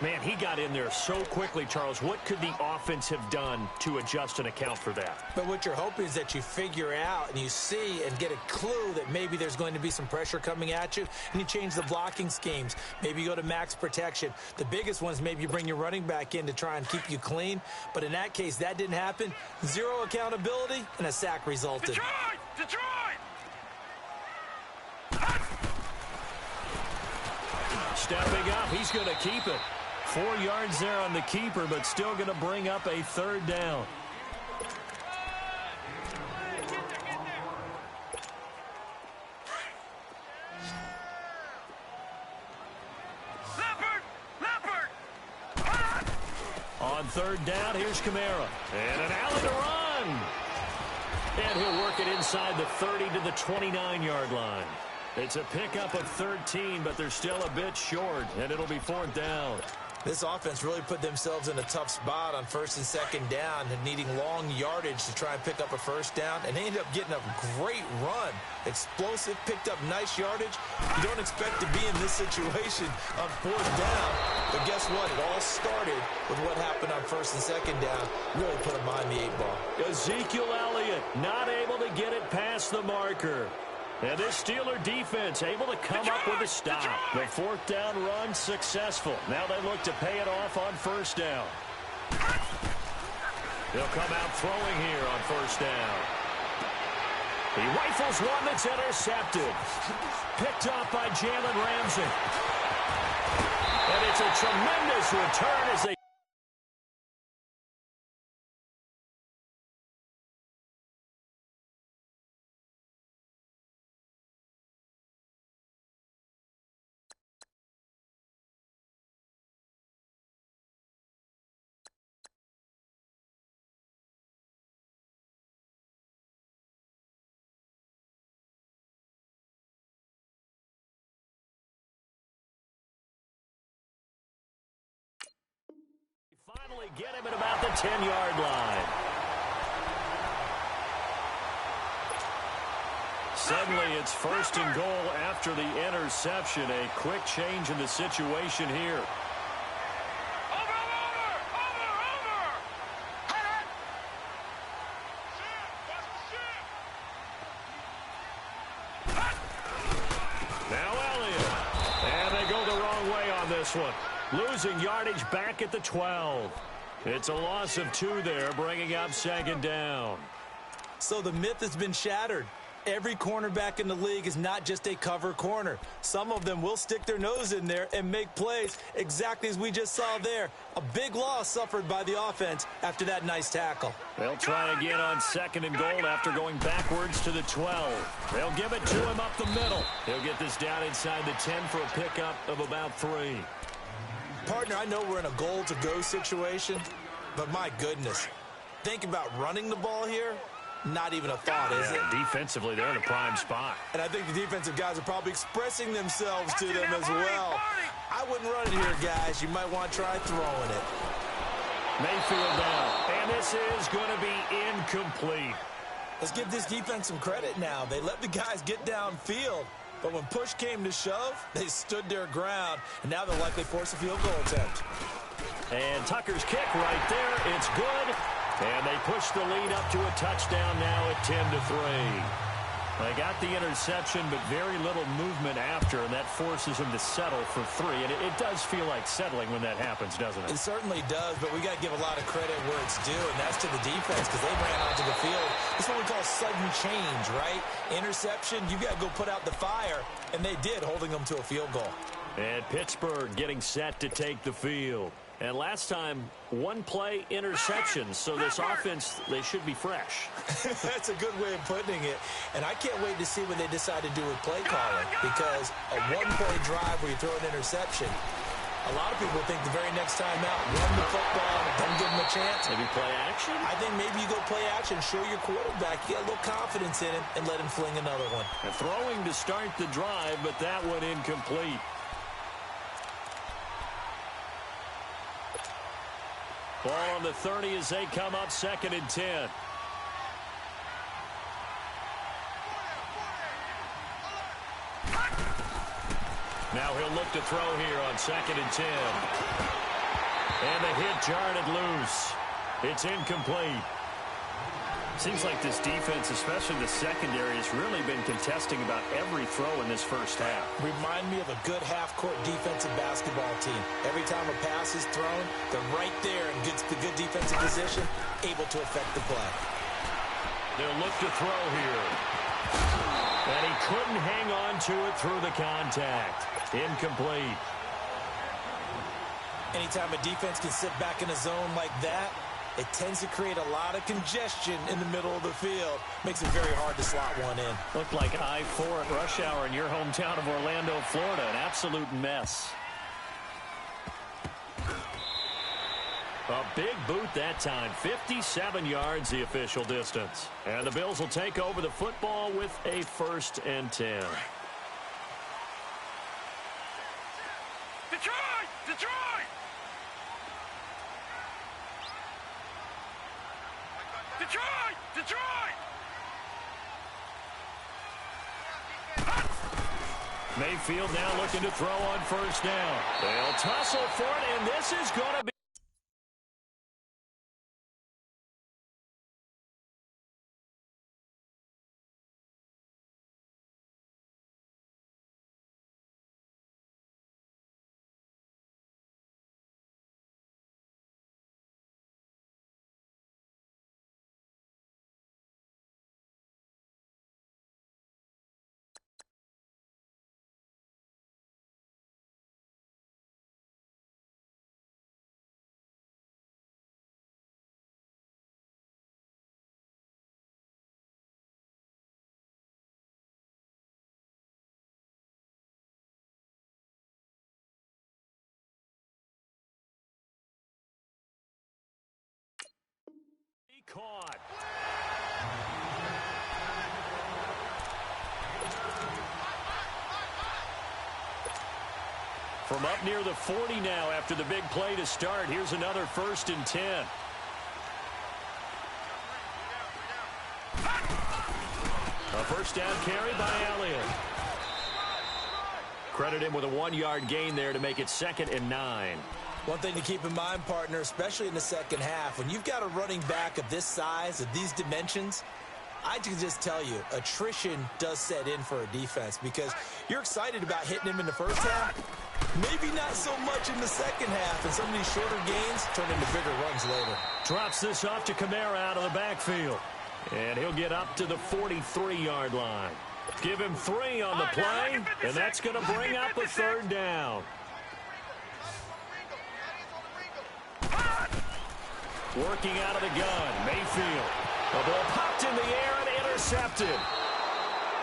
Man, he got in there so quickly, Charles. What could the offense have done to adjust and account for that? But what you're hoping is that you figure out and you see and get a clue that maybe there's going to be some pressure coming at you, and you change the blocking schemes. Maybe you go to max protection. The biggest ones, maybe you bring your running back in to try and keep you clean. But in that case, that didn't happen. 0 accountability, and a sack resulted. Detroit! Stepping up, he's going to keep it. 4 yards there on the keeper, but still going to bring up a 3rd down. On 3rd down, here's Kamara. And an alley to run. And he'll work it inside the 30 to the 29-yard line. It's a pickup of 13, but they're still a bit short, and it'll be 4th down. This offense really put themselves in a tough spot on 1st and 2nd down and needing long yardage to try and pick up a first down, and they ended up getting a great run. Explosive, picked up nice yardage. You don't expect to be in this situation on 4th down, but guess what? It all started with what happened on 1st and 2nd down. Really put them behind the 8 ball. Ezekiel Elliott not able to get it past the marker. And this Steeler defense able to come up with a stop. The 4th down run successful. Now they look to pay it off on 1st down. They'll come out throwing here on 1st down. He rifles one that's intercepted. Picked up by Jalen Ramsey. And it's a tremendous return as they finally get him at about the 10-yard line. Suddenly, it's 1st and goal after the interception. A quick change in the situation here. Now Elliott. And they go the wrong way on this one. Losing yardage back at the 12. It's a loss of 2 there, bringing up 2nd down. So the myth has been shattered. Every cornerback in the league is not just a cover corner. Some of them will stick their nose in there and make plays exactly as we just saw there. A big loss suffered by the offense after that nice tackle. They'll try again on 2nd and goal after going backwards to the 12. They'll give it to him up the middle. He'll get this down inside the 10 for a pickup of about 3. Partner, I know we're in a goal-to-go situation, but my goodness, think about running the ball here. Not even a thought, is it? Defensively, they're in a prime spot. And I think the defensive guys are probably expressing themselves to them as well. I wouldn't run it here, guys. You might want to try throwing it. Mayfield down. And this is going to be incomplete. Let's give this defense some credit now. They let the guys get downfield. But when push came to shove, they stood their ground. And now they'll likely force a field goal attempt. And Tucker's kick right there. It's good. And they push the lead up to a touchdown now at 10-3. They got the interception, but very little movement after, and that forces him to settle for 3. And it does feel like settling when that happens, doesn't it? It certainly does, but we got to give a lot of credit where it's due, and that's to the defense because they ran onto the field. This is what we call sudden change, right? Interception, you got to go put out the fire, and they did, holding them to a field goal. And Pittsburgh getting set to take the field. And last time, 1-play interceptions, so this offense, they should be fresh. That's a good way of putting it. And I can't wait to see what they decide to do with play calling, because a 1-play drive where you throw an interception, a lot of people think the very next time out, run the football, don't give them a chance. Maybe play action? I think maybe you go play action, show your quarterback, you get a little confidence in him, and let him fling another one. And throwing to start the drive, but that one incomplete. Ball on the 30 as they come up 2nd and 10. Now he'll look to throw here on 2nd and 10. And the hit jarred it loose. It's incomplete. Seems like this defense, especially the secondary, has really been contesting about every throw in this first half. Remind me of a good half-court defensive basketball team. Every time a pass is thrown, they're right there and gets the good defensive position, able to affect the play. They'll look to throw here. And he couldn't hang on to it through the contact. Incomplete. Anytime a defense can sit back in a zone like that, it tends to create a lot of congestion in the middle of the field. Makes it very hard to slot one in. Looked like I-4 at rush hour in your hometown of Orlando, Florida. An absolute mess. A big boot that time. 57 yards the official distance. And the Bills will take over the football with a 1st and 10. Detroit! Detroit! Detroit! Detroit! Mayfield now looking to throw on 1st down. They'll tussle for it, and this is going to be... Caught. From up near the 40 now after the big play to start. Here's another 1st and 10. A first down carry by Elliott. Credit him with a 1-yard gain there to make it 2nd and 9. One thing to keep in mind, partner, especially in the second half, when you've got a running back of this size, of these dimensions, I can just tell you, attrition does set in for a defense because you're excited about hitting him in the first half, maybe not so much in the second half, and some of these shorter gains turn into bigger runs later. Drops this off to Kamara out of the backfield, and he'll get up to the 43-yard line. Give him 3 on the play, and that's going to bring up a 3rd down. Working out of the gun, Mayfield. The ball popped in the air and intercepted.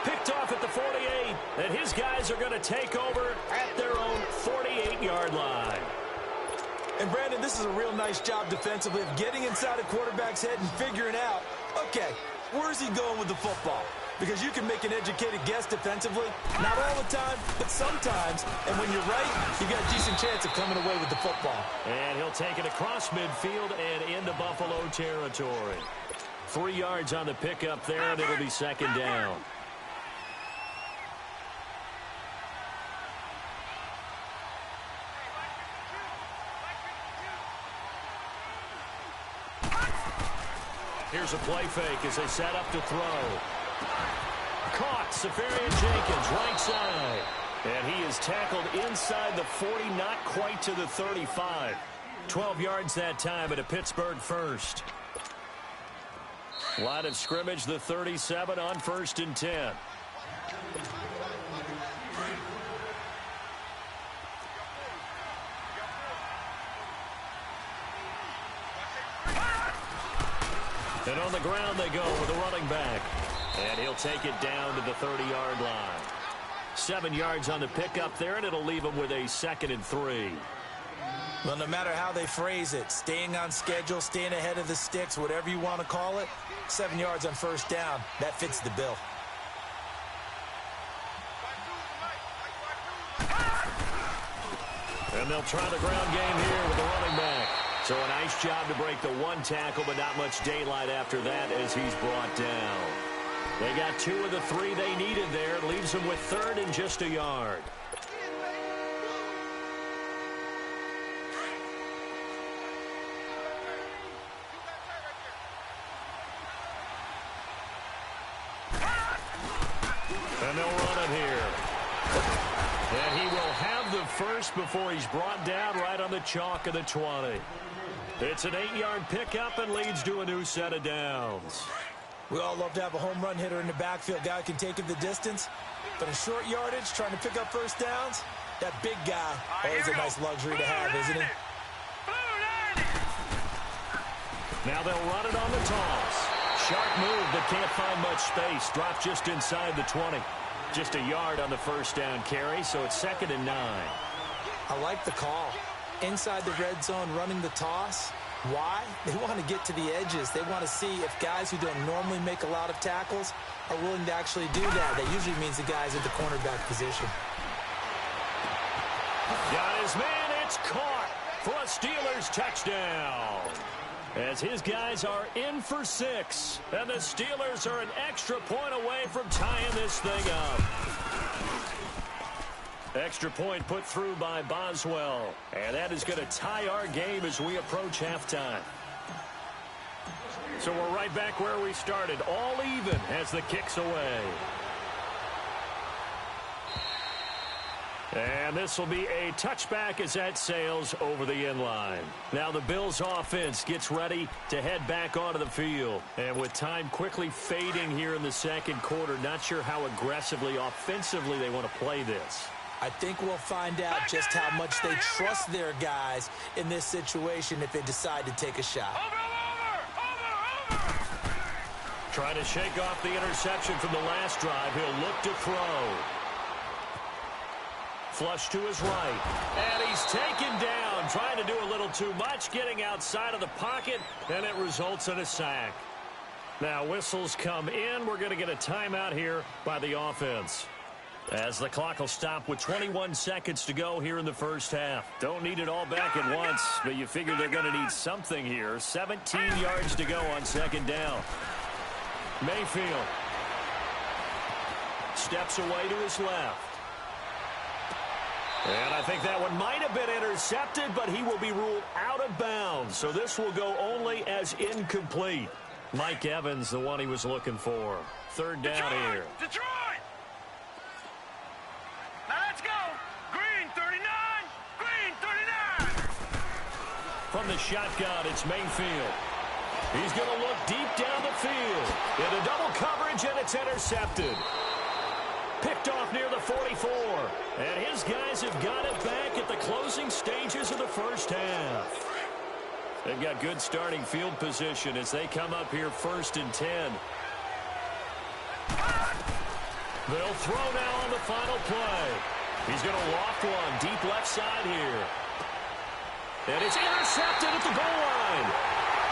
Picked off at the 48, and his guys are going to take over at their own 48-yard line. And, Brandon, this is a real nice job defensively of getting inside a quarterback's head and figuring out, okay, where's he going with the football? Because you can make an educated guess defensively, not all the time, but sometimes. And when you're right, you got a decent chance of coming away with the football. And he'll take it across midfield and into Buffalo territory. 3 yards on the pickup there, and it'll be 2nd down. Here's a play fake as they set up to throw. Caught, Safarian Jenkins, right side. And he is tackled inside the 40, not quite to the 35. 12 yards that time at a Pittsburgh first. Line of scrimmage, the 37 on 1st and 10. And on the ground they go with a running back. And he'll take it down to the 30-yard line. 7 yards on the pickup there, and it'll leave him with a 2nd and 3. Well, no matter how they phrase it, staying on schedule, staying ahead of the sticks, whatever you want to call it, 7 yards on 1st down, that fits the bill. And they'll try the ground game here with the running back. So a nice job to break the 1 tackle, but not much daylight after that as he's brought down. They got 2 of the 3 they needed there. It leaves them with 3rd and just a yard. And they'll run it here. And he will have the first before he's brought down right on the chalk of the 20. It's an 8-yard pickup and leads to a new set of downs. We all love to have a home run hitter in the backfield. Guy can take it the distance. But in short yardage, trying to pick up 1st downs, that big guy, always a nice luxury to have, isn't it? Now they'll run it on the toss. Sharp move, but can't find much space. Dropped just inside the 20. Just a yard on the 1st down carry, so it's 2nd and 9. I like the call. Inside the red zone, running the toss. Why? They want to get to the edges. They want to see if guys who don't normally make a lot of tackles are willing to actually do that. That usually means the guy's at the cornerback position. Got his man. It's caught for a Steelers touchdown. As his guys are in for 6. And the Steelers are an extra point away from tying this thing up. Extra point put through by Boswell. And that is going to tie our game as we approach halftime. So we're right back where we started. All even as the kick's away. And this will be a touchback as that sails over the inline. Now the Bills offense gets ready to head back onto the field. And with time quickly fading here in the second quarter, not sure how aggressively, offensively they want to play this. I think we'll find out just how much they trust their guys in this situation if they decide to take a shot. Trying to shake off the interception from the last drive. He'll look to throw. Flush to his right. And he's taken down, trying to do a little too much, getting outside of the pocket, and it results in a sack. Now whistles come in. We're going to get a timeout here by the offense. As the clock will stop with 21 seconds to go here in the first half. Don't need it all back at once, but you figure they're going to need something here. 17 yards to go on second down. Mayfield steps away to his left. And I think that one might have been intercepted, but he will be ruled out of bounds. So this will go only as incomplete. Mike Evans, the one he was looking for. Third down here. Detroit! Now let's go! Green 39! Green 39! From the shotgun, it's Mayfield. He's going to look deep down the field. Into double coverage, and it's intercepted. Picked off near the 44. And his guys have got it back at the closing stages of the first half. They've got good starting field position as they come up here 1st and 10. They'll throw now on the final play. He's going to loft one deep left side here. And it's intercepted at the goal line.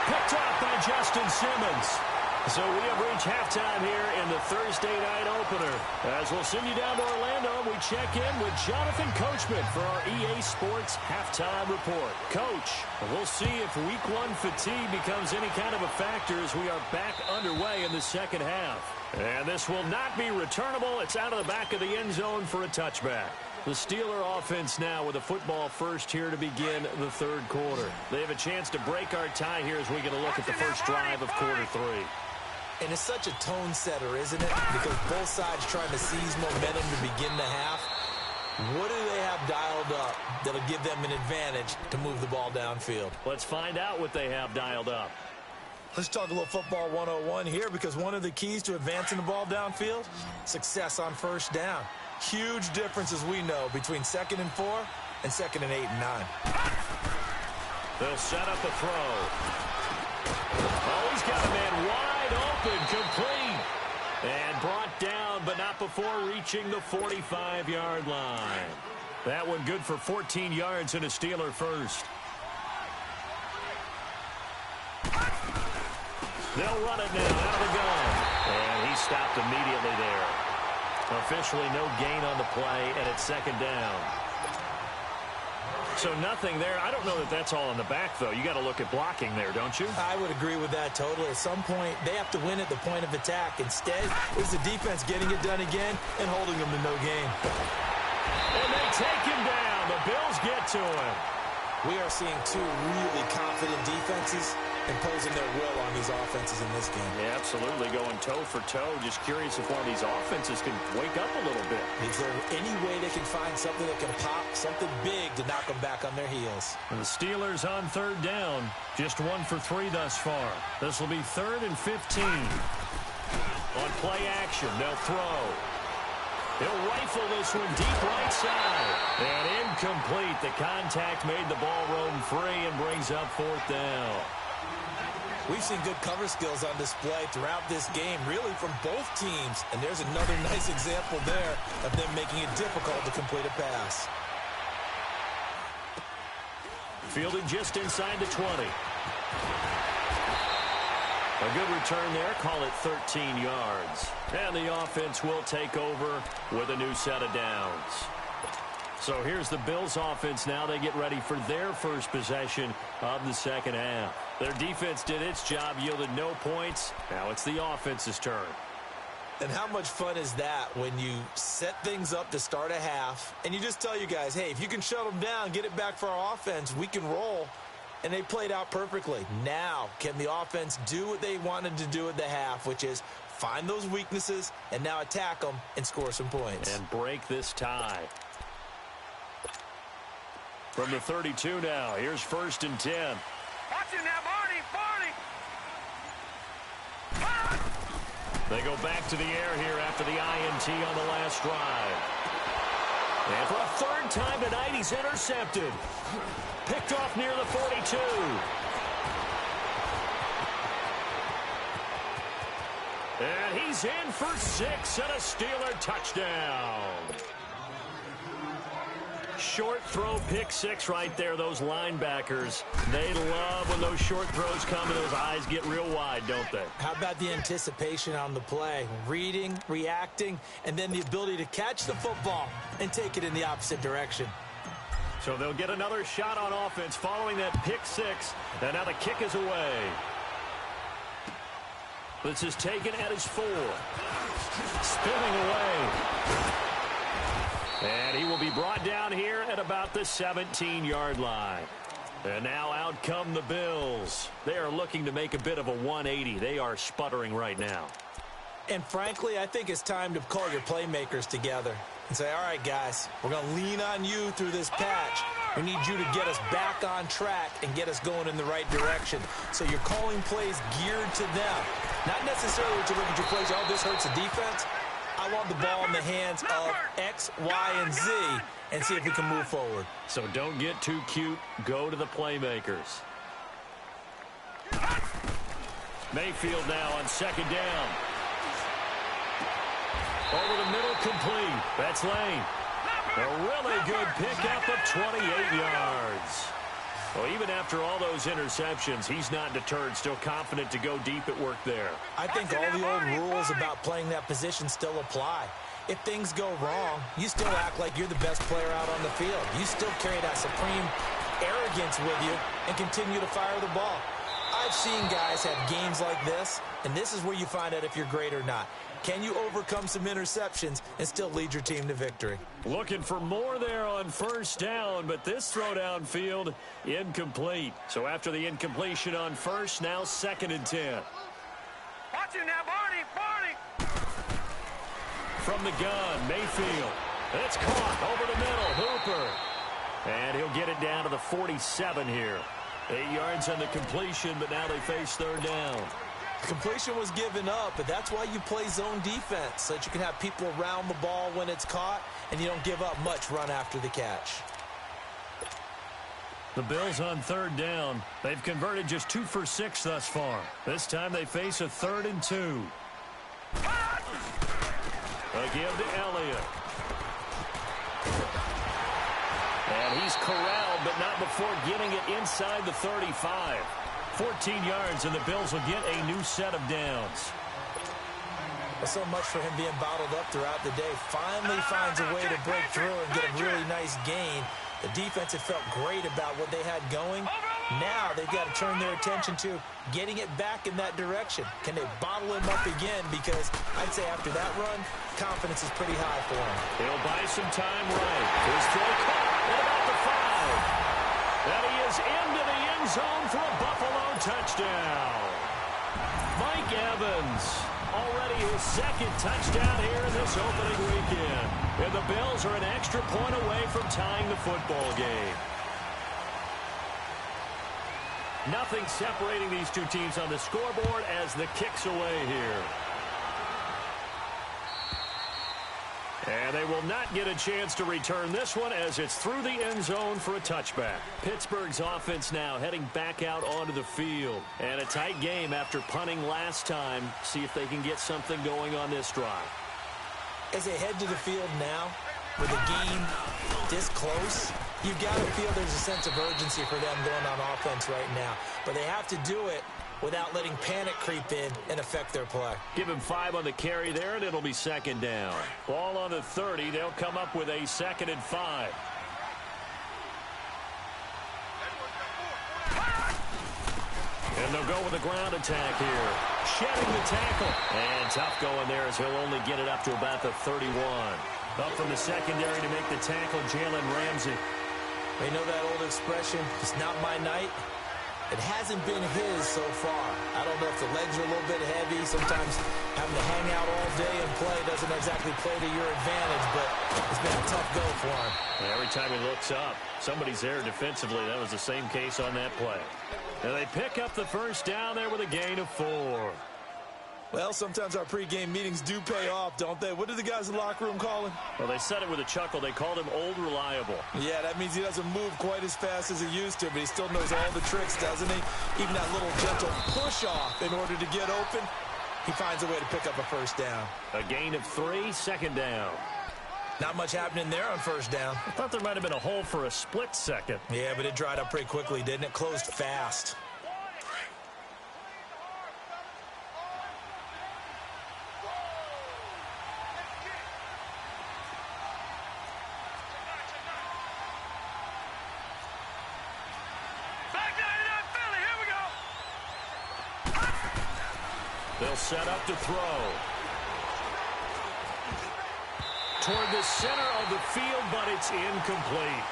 Picked off by Justin Simmons. So we have reached halftime here in the Thursday night opener. As we'll send you down to Orlando, we check in with Jonathan Coachman for our EA Sports halftime report. Coach, we'll see if week 1 fatigue becomes any kind of a factor as we are back underway in the second half. And this will not be returnable. It's out of the back of the end zone for a touchback. The Steeler offense now with a football first here to begin the third quarter. They have a chance to break our tie here as we get a look at the first drive of quarter 3. And it's such a tone setter, isn't it? Because both sides trying to seize momentum to begin the half. What do they have dialed up that'll give them an advantage to move the ball downfield? Let's find out what they have dialed up. Let's talk a little football 101 here, because one of the keys to advancing the ball downfield, success on first down. Huge difference, as we know, between 2nd and 4 and 2nd and 8 and 9. They'll set up a throw. Oh, he's got a man wide open, complete. And brought down, but not before reaching the 45-yard line. That one good for 14 yards and a Steeler first. They'll run it now out of the gun. And he stopped immediately there. Officially no gain on the play, and it's 2nd down. So nothing there. I don't know that that's all in the back, though. You got to look at blocking there, don't you? I would agree with that totally. At some point, they have to win at the point of attack. Instead, it's the defense getting it done again and holding them to no gain. And they take him down. The Bills get to him. We are seeing two really confident defenses imposing their will on these offenses in this game. Yeah, absolutely, going toe for toe. Just curious if one of these offenses can wake up a little bit. Is there any way they can find something that can pop, something big to knock them back on their heels? And the Steelers on 3rd down, just 1 for 3 thus far. This will be 3rd and 15. On play action, they'll throw. He'll rifle this one deep right side. And incomplete. The contact made the ball roam free and brings up 4th down. We've seen good cover skills on display throughout this game, really from both teams. And there's another nice example there of them making it difficult to complete a pass. Fielded just inside the 20. A good return there, call it 13 yards. And the offense will take over with a new set of downs. So here's the Bills offense now. They get ready for their first possession of the second half. Their defense did its job, yielded no points. Now it's the offense's turn. And how much fun is that when you set things up to start a half and you just tell you guys, hey, if you can shut them down, get it back for our offense, we can roll. And they played out perfectly. Now, can the offense do what they wanted to do at the half, which is find those weaknesses and now attack them and score some points. And break this tie. From the 32 now, here's 1st and 10. Watch it now, Barney! They go back to the air here after the INT on the last drive. And for a 3rd time tonight, he's intercepted. Picked off near the 42. And he's in for 6 and a Steeler touchdown. Short throw pick six right there, those linebackers. They love when those short throws come and those eyes get real wide, don't they? How about the anticipation on the play? Reading, reacting, and then the ability to catch the football and take it in the opposite direction. So they'll get another shot on offense following that pick six, and now the kick is away. This is taken at his 4. Spinning away. And he will be brought down here at about the 17-yard line. And now out come the Bills. They are looking to make a bit of a 180. They are sputtering right now. And frankly, I think it's time to call your playmakers together and say, all right, guys, we're going to lean on you through this patch. We need you to get us back on track and get us going in the right direction. So you're calling plays geared to them. Not necessarily to look at your plays, oh, this hurts the defense. I want the ball in the hands of X, Y, and Z and see if we can move forward. So don't get too cute. Go to the playmakers. Mayfield now on second down. Over the middle, complete. That's Lane. A really good pickup of 28 yards. Well, even after all those interceptions, he's not deterred, still confident to go deep at work there. I think all the old rules about playing that position still apply. If things go wrong, you still act like you're the best player out on the field. You still carry that supreme arrogance with you and continue to fire the ball. I've seen guys have games like this, and this is where you find out if you're great or not. Can you overcome some interceptions and still lead your team to victory? Looking for more there on first down, but this throw downfield incomplete. So after the incompletion on first, now 2nd and 10. Watch it now, Barney! From the gun, Mayfield. It's caught over the middle, Hooper. And he'll get it down to the 47 here. 8 yards on the completion, but now they face third down. Completion was given up, but that's why you play zone defense, so that you can have people around the ball when it's caught, and you don't give up much run after the catch. The Bills on third down. They've converted just 2 for 6 thus far. This time they face a 3rd and 2. Again to Elliott. And he's corralled, but not before getting it inside the 35. 14 yards, and the Bills will get a new set of downs. Well, so much for him being bottled up throughout the day. Finally finds a way to break through and get a really nice gain. The defense had felt great about what they had going. Now they've got to turn their attention to getting it back in that direction. Can they bottle him up again? Because I'd say after that run, confidence is pretty high for him. He'll buy some time right. His throw caught at about the 5. And he is into the end zone for a Buffalo touchdown. Mike Evans, already his 2nd touchdown here in this opening weekend. And the Bills are an extra point away from tying the football game. Nothing separating these two teams on the scoreboard as the kick's away here. And they will not get a chance to return this one as it's through the end zone for a touchback. Pittsburgh's offense now heading back out onto the field. And a tight game after punting last time. See if they can get something going on this drive. As they head to the field now, with the game this close, you've got to feel there's a sense of urgency for them going on offense right now. But they have to do it without letting panic creep in and affect their play. Give him 5 on the carry there, and it'll be 2nd down. Ball on the 30. They'll come up with a 2nd and 5. And they'll go with a ground attack here. Shedding the tackle. And tough going there as he'll only get it up to about the 31. Up from the secondary to make the tackle, Jalen Ramsey. They know that old expression, it's not my night. It hasn't been his so far. I don't know if the legs are a little bit heavy. Sometimes having to hang out all day and play doesn't exactly play to your advantage, but it's been a tough go for him. And every time he looks up, somebody's there defensively. That was the same case on that play. And they pick up the first down there with a gain of 4. Well, sometimes our pregame meetings do pay off, don't they? What did the guys in the locker room call him? Well, they said it with a chuckle. They called him Old Reliable. Yeah, that means he doesn't move quite as fast as he used to, but he still knows all the tricks, doesn't he? Even that little gentle push-off in order to get open, he finds a way to pick up a first down. A gain of 3, 2nd down. Not much happening there on first down. I thought there might have been a hole for a split second. Yeah, but it dried up pretty quickly, didn't it? Closed fast. They'll set up to throw. Toward the center of the field, but it's incomplete.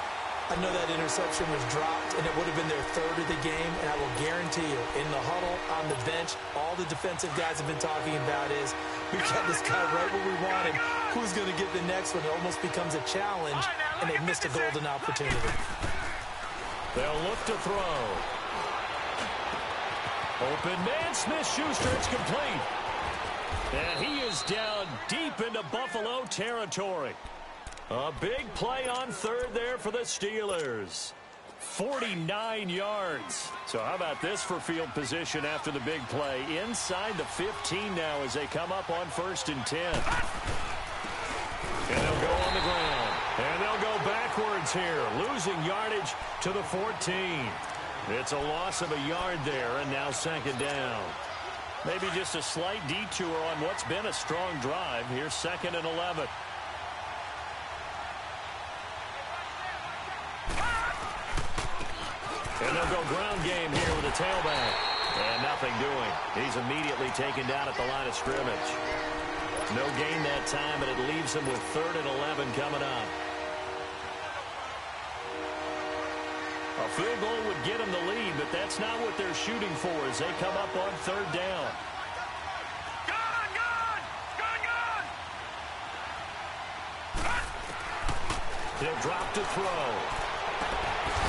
I know that interception was dropped, and it would have been their third of the game, and I will guarantee you, in the huddle, on the bench, all the defensive guys have been talking about is, we got this guy right where we wanted. Who's going to get the next one? It almost becomes a challenge, and they missed a golden opportunity. They'll look to throw. Open man, Smith-Schuster, it's complete. And he is down deep into Buffalo territory. A big play on third there for the Steelers. 49 yards. So how about this for field position after the big play? Inside the 15 now as they come up on 1st and 10. And they'll go on the ground. And they'll go backwards here, losing yardage to the 14. It's a loss of a yard there, and now 2nd down. Maybe just a slight detour on what's been a strong drive. Here's 2nd and 11. And they'll go ground game here with a tailback. And nothing doing. He's immediately taken down at the line of scrimmage. No gain that time, but it leaves him with 3rd and 11 coming up. A field goal would get them the lead, but that's not what they're shooting for as they come up on 3rd down. He'll drop to throw.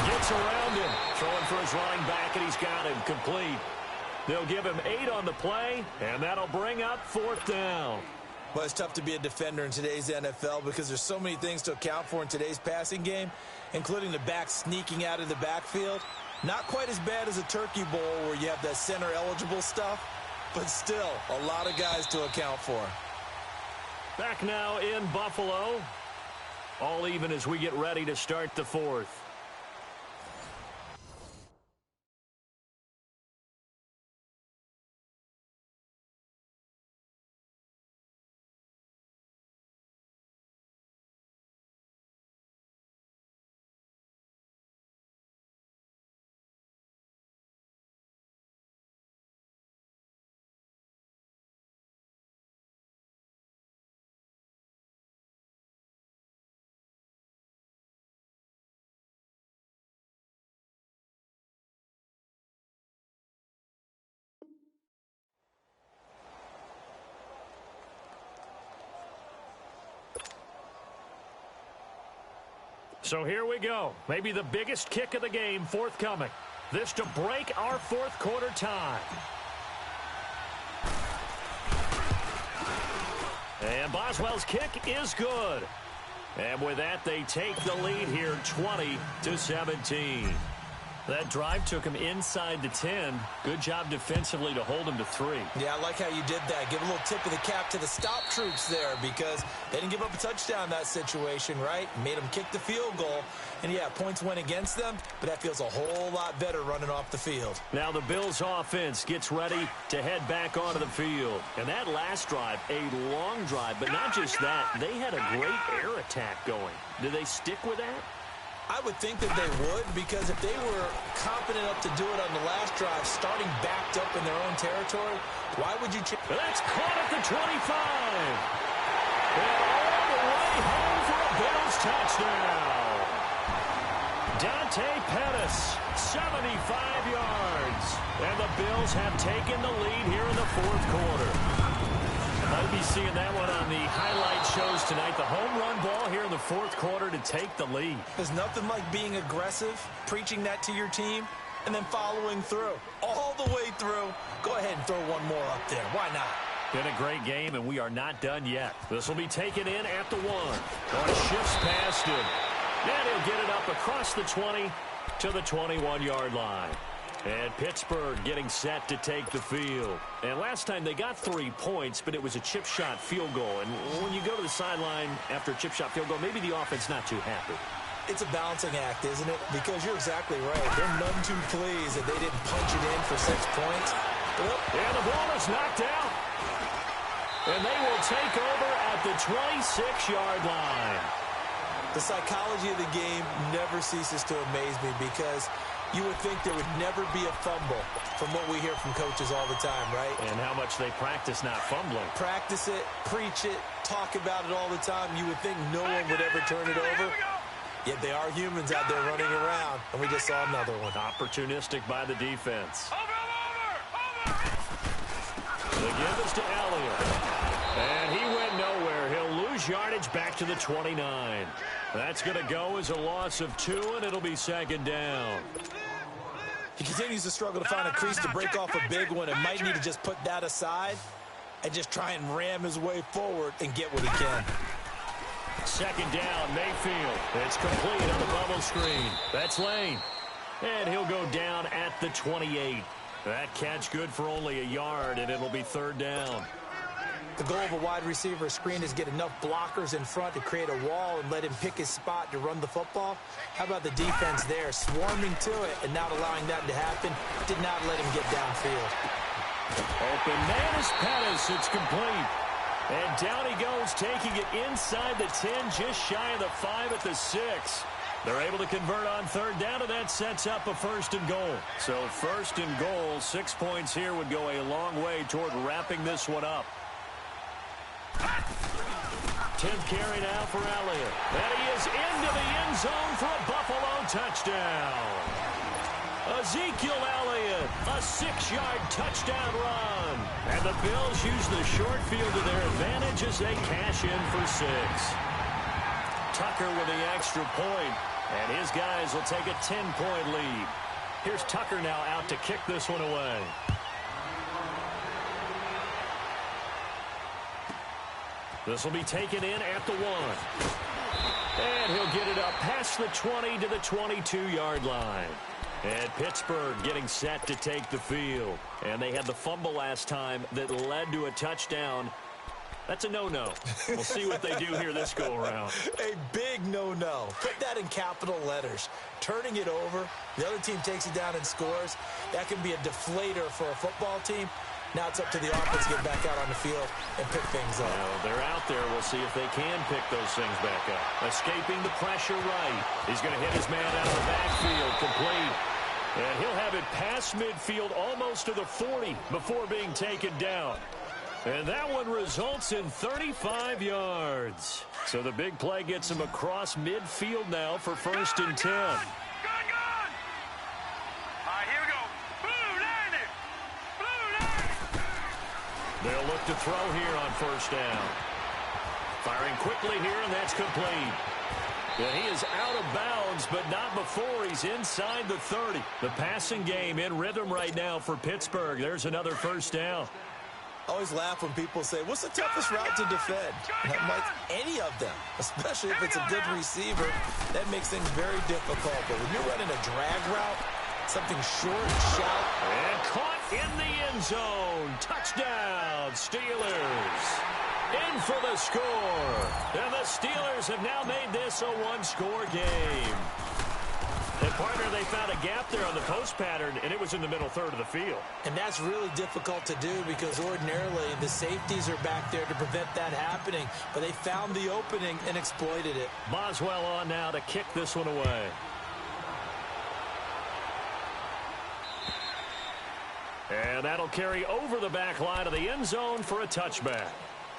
Gets around him. Throwing for his running back, and he's got him complete. They'll give him 8 on the play, and that'll bring up 4th down. Well, it's tough to be a defender in today's NFL because there's so many things to account for in today's passing game, including the back sneaking out of the backfield. Not quite as bad as a turkey bowl where you have that center-eligible stuff, but still a lot of guys to account for. Back now in Buffalo. All even as we get ready to start the 4th. So here we go. Maybe the biggest kick of the game forthcoming. This to break our 4th quarter tie. And Boswell's kick is good. And with that, they take the lead here 20-17. That drive took him inside the 10. Good job defensively to hold him to 3. Yeah, I like how you did that. Give a little tip of the cap to the stop troops there because they didn't give up a touchdown in that situation, right? Made them kick the field goal. And, yeah, points went against them, but that feels a whole lot better running off the field. Now the Bills' offense gets ready to head back onto the field. And that last drive, a long drive, but not just that. They had a great air attack going. Do they stick with that? I would think that they would because if they were confident enough to do it on the last drive, starting backed up in their own territory, why would you change? That's caught at the 25. And all the way home for a Bills touchdown. Dante Pettis, 75 yards. And the Bills have taken the lead here in the 4th quarter. I'll be seeing that one on the highlight shows tonight. The home run ball here in the 4th quarter to take the lead. There's nothing like being aggressive, preaching that to your team, and then following through. All the way through. Go ahead and throw one more up there. Why not? Been a great game, and we are not done yet. This will be taken in at the 1. Shifts past him. And he'll get it up across the 20 to the 21-yard line. And Pittsburgh getting set to take the field. And last time they got 3 points, but it was a chip shot field goal. And when you go to the sideline after a chip shot field goal. Maybe the offense not too happy. It's a balancing act, isn't it? Because you're exactly right. They're none too pleased that they didn't punch it in for 6 points. And the ball is knocked out. And they will take over at the 26-yard line. The psychology of the game never ceases to amaze me because you would think there would never be a fumble from what we hear from coaches all the time, right? And how much they practice not fumbling. Practice it, preach it, talk about it all the time. You would think no one would ever turn it over. Yet they are humans out there running around, and we just saw another one. Opportunistic by the defense. The give is to Elliott. And he went nowhere. He'll lose yardage back to the 29. That's going to go as a loss of 2, and it'll be second down. He continues to struggle to find a crease to break off a big one and might need to just put that aside and just try and ram his way forward and get what he can. Second down, Mayfield. It's complete on the bubble screen. That's Lane. And he'll go down at the 28. That catch good for only a yard, and it'll be third down. The goal of a wide receiver screen is get enough blockers in front to create a wall and let him pick his spot to run the football. How about the defense there, swarming to it and not allowing that to happen? Did not let him get downfield. Open man is Pettis. It's complete. And down he goes, taking it inside the 10, just shy of the 5 at the 6. They're able to convert on third down, and that sets up a first and goal. So first and goal, 6 points here would go a long way toward wrapping this one up. 10th carry now for Elliott. And he is into the end zone for a Buffalo touchdown. Ezekiel Elliott, a 6-yard touchdown run. And the Bills use the short field to their advantage as they cash in for 6. Tucker with the extra point, and his guys will take a 10-point lead. Here's Tucker now out to kick this one away. This will be taken in at the 1. And he'll get it up past the 20 to the 22-yard line. And Pittsburgh getting set to take the field. And they had the fumble last time that led to a touchdown. That's a no-no. We'll see what they do here this go-around. A big no-no. Put that in capital letters. Turning it over, the other team takes it down and scores. That can be a deflator for a football team. Now it's up to the offense to get back out on the field and pick things up. Well, they're out there. We'll see if they can pick those things back up. Escaping the pressure right. He's going to hit his man out of the backfield. Complete. And he'll have it past midfield almost to the 40 before being taken down. And that one results in 35 yards. So the big play gets him across midfield now for first and 10. They'll look to throw here on first down. Firing quickly here, and that's complete. And he is out of bounds, but not before he's inside the 30. The passing game in rhythm right now for Pittsburgh. There's another first down. I always laugh when people say, what's the toughest route to defend? And I'm like, any of them, especially if it's a good receiver. That makes things very difficult. But when you're running a drag route, something short, shallow. And caught in the end zone. Touchdown, Steelers. In for the score. And the Steelers have now made this a one-score game. And, partner, they found a gap there on the post pattern, and it was in the middle third of the field. And that's really difficult to do because ordinarily the safeties are back there to prevent that happening. But they found the opening and exploited it. Boswell on now to kick this one away. And that'll carry over the back line of the end zone for a touchback.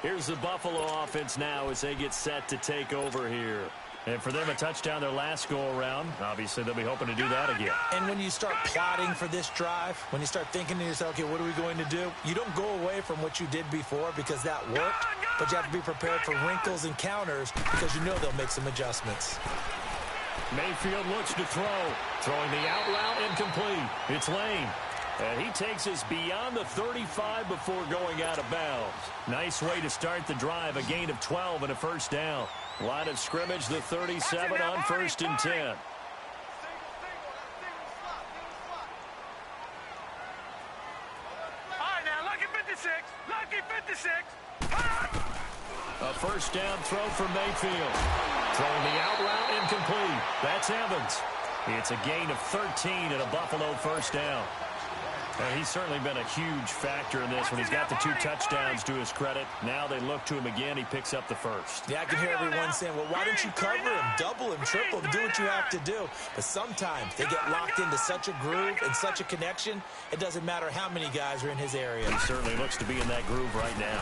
Here's the Buffalo offense now as they get set to take over here. And for them, a touchdown their last go-around. Obviously, they'll be hoping to do that again. And when you start plotting for this drive, when you start thinking to yourself, okay, what are we going to do? You don't go away from what you did before because that worked, but you have to be prepared for wrinkles and counters because you know they'll make some adjustments. Mayfield looks to throw. Throwing the out route incomplete. It's Lane. And he takes us beyond the 35 before going out of bounds. Nice way to start the drive. A gain of 12 and a first down. Line of scrimmage, the 37 on first and 10. All right, now, lucky 56. Lucky 56. A first down throw for Mayfield. Throwing the out route incomplete. That's Evans. It's a gain of 13 and a Buffalo first down. And he's certainly been a huge factor in this when he's got the 2 touchdowns to his credit. Now they look to him again. He picks up the first. Yeah, I can hear everyone saying, well, why don't you cover him, double him, triple him, do what you have to do. But sometimes they get locked into such a groove and such a connection, it doesn't matter how many guys are in his area. He certainly looks to be in that groove right now.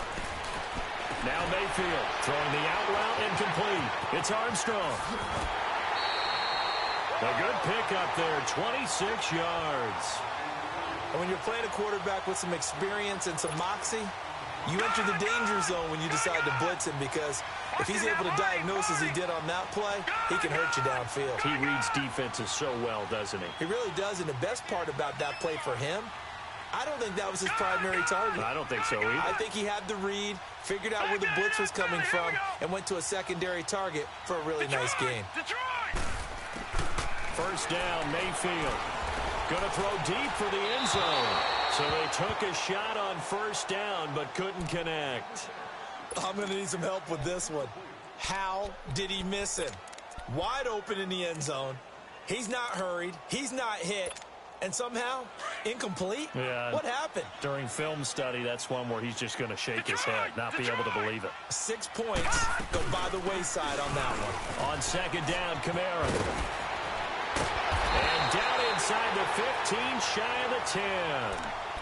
Now Mayfield throwing the out route incomplete. It's Armstrong. A good pickup there, 26 yards. And when you're playing a quarterback with some experience and some moxie, you enter the danger zone when you decide to blitz him, because if he's able to diagnose as he did on that play, he can hurt you downfield. He reads defenses so well, doesn't he? He really does, and the best part about that play for him, I don't think that was his primary target. I don't think so either. I think he had the read, figured out where the blitz was coming from, and went to a secondary target for a really nice gain. First down, Mayfield. Going to throw deep for the end zone. So they took a shot on first down, but couldn't connect. I'm going to need some help with this one. How did he miss him? Wide open in the end zone. He's not hurried. He's not hit. And somehow, incomplete? Yeah. What happened? During film study, that's one where he's just going to shake his head, not be able to believe it. 6 points go by the wayside on that one. On second down, Kamara. And down inside the 15, shy of the 10.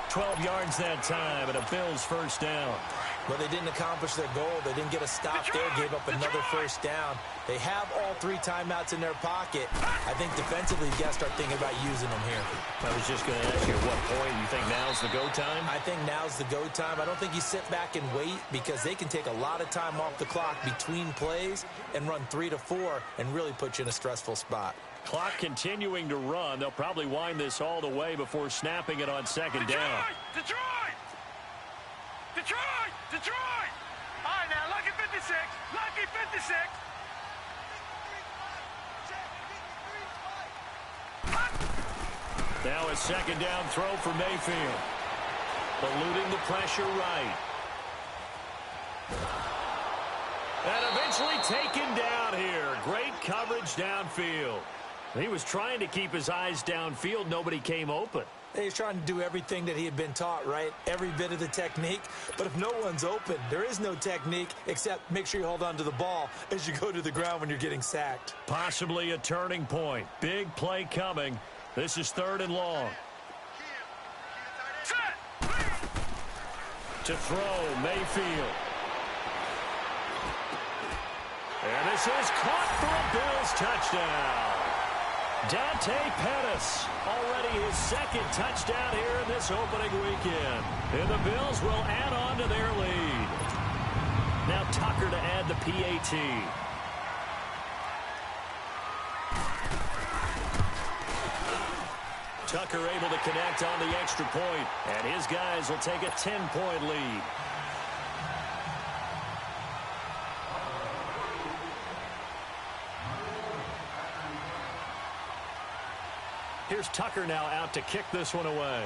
12 yards that time, and a Bills first down. Well, they didn't accomplish their goal. They didn't get a stop there, gave up another first down. They have all 3 timeouts in their pocket. I think defensively, you got to start thinking about using them here. I was just going to ask you, at what point you think now's the go time? I think now's the go time. I don't think you sit back and wait, because they can take a lot of time off the clock between plays and run 3 to 4 and really put you in a stressful spot. Clock continuing to run. They'll probably wind this all the way before snapping it on second down. Detroit! Detroit! Detroit! All right, now, lucky 56. Lucky 56. Now a second down throw for Mayfield. Eluding the pressure right. And eventually taken down here. Great coverage downfield. He was trying to keep his eyes downfield. Nobody came open. He's trying to do everything that he had been taught, right? Every bit of the technique. But if no one's open, there is no technique except make sure you hold on to the ball as you go to the ground when you're getting sacked. Possibly a turning point. Big play coming. This is 3rd and long. To throw, Mayfield. And this is caught for a Bills touchdown. Dante Pettis, already his 2nd touchdown here in this opening weekend. And the Bills will add on to their lead. Now Tucker to add the PAT. Tucker able to connect on the extra point, and his guys will take a 10-point lead. Here's Tucker now out to kick this one away.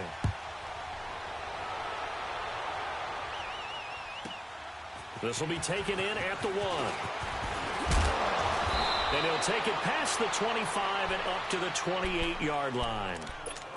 This will be taken in at the 1. And he'll take it past the 25 and up to the 28-yard line.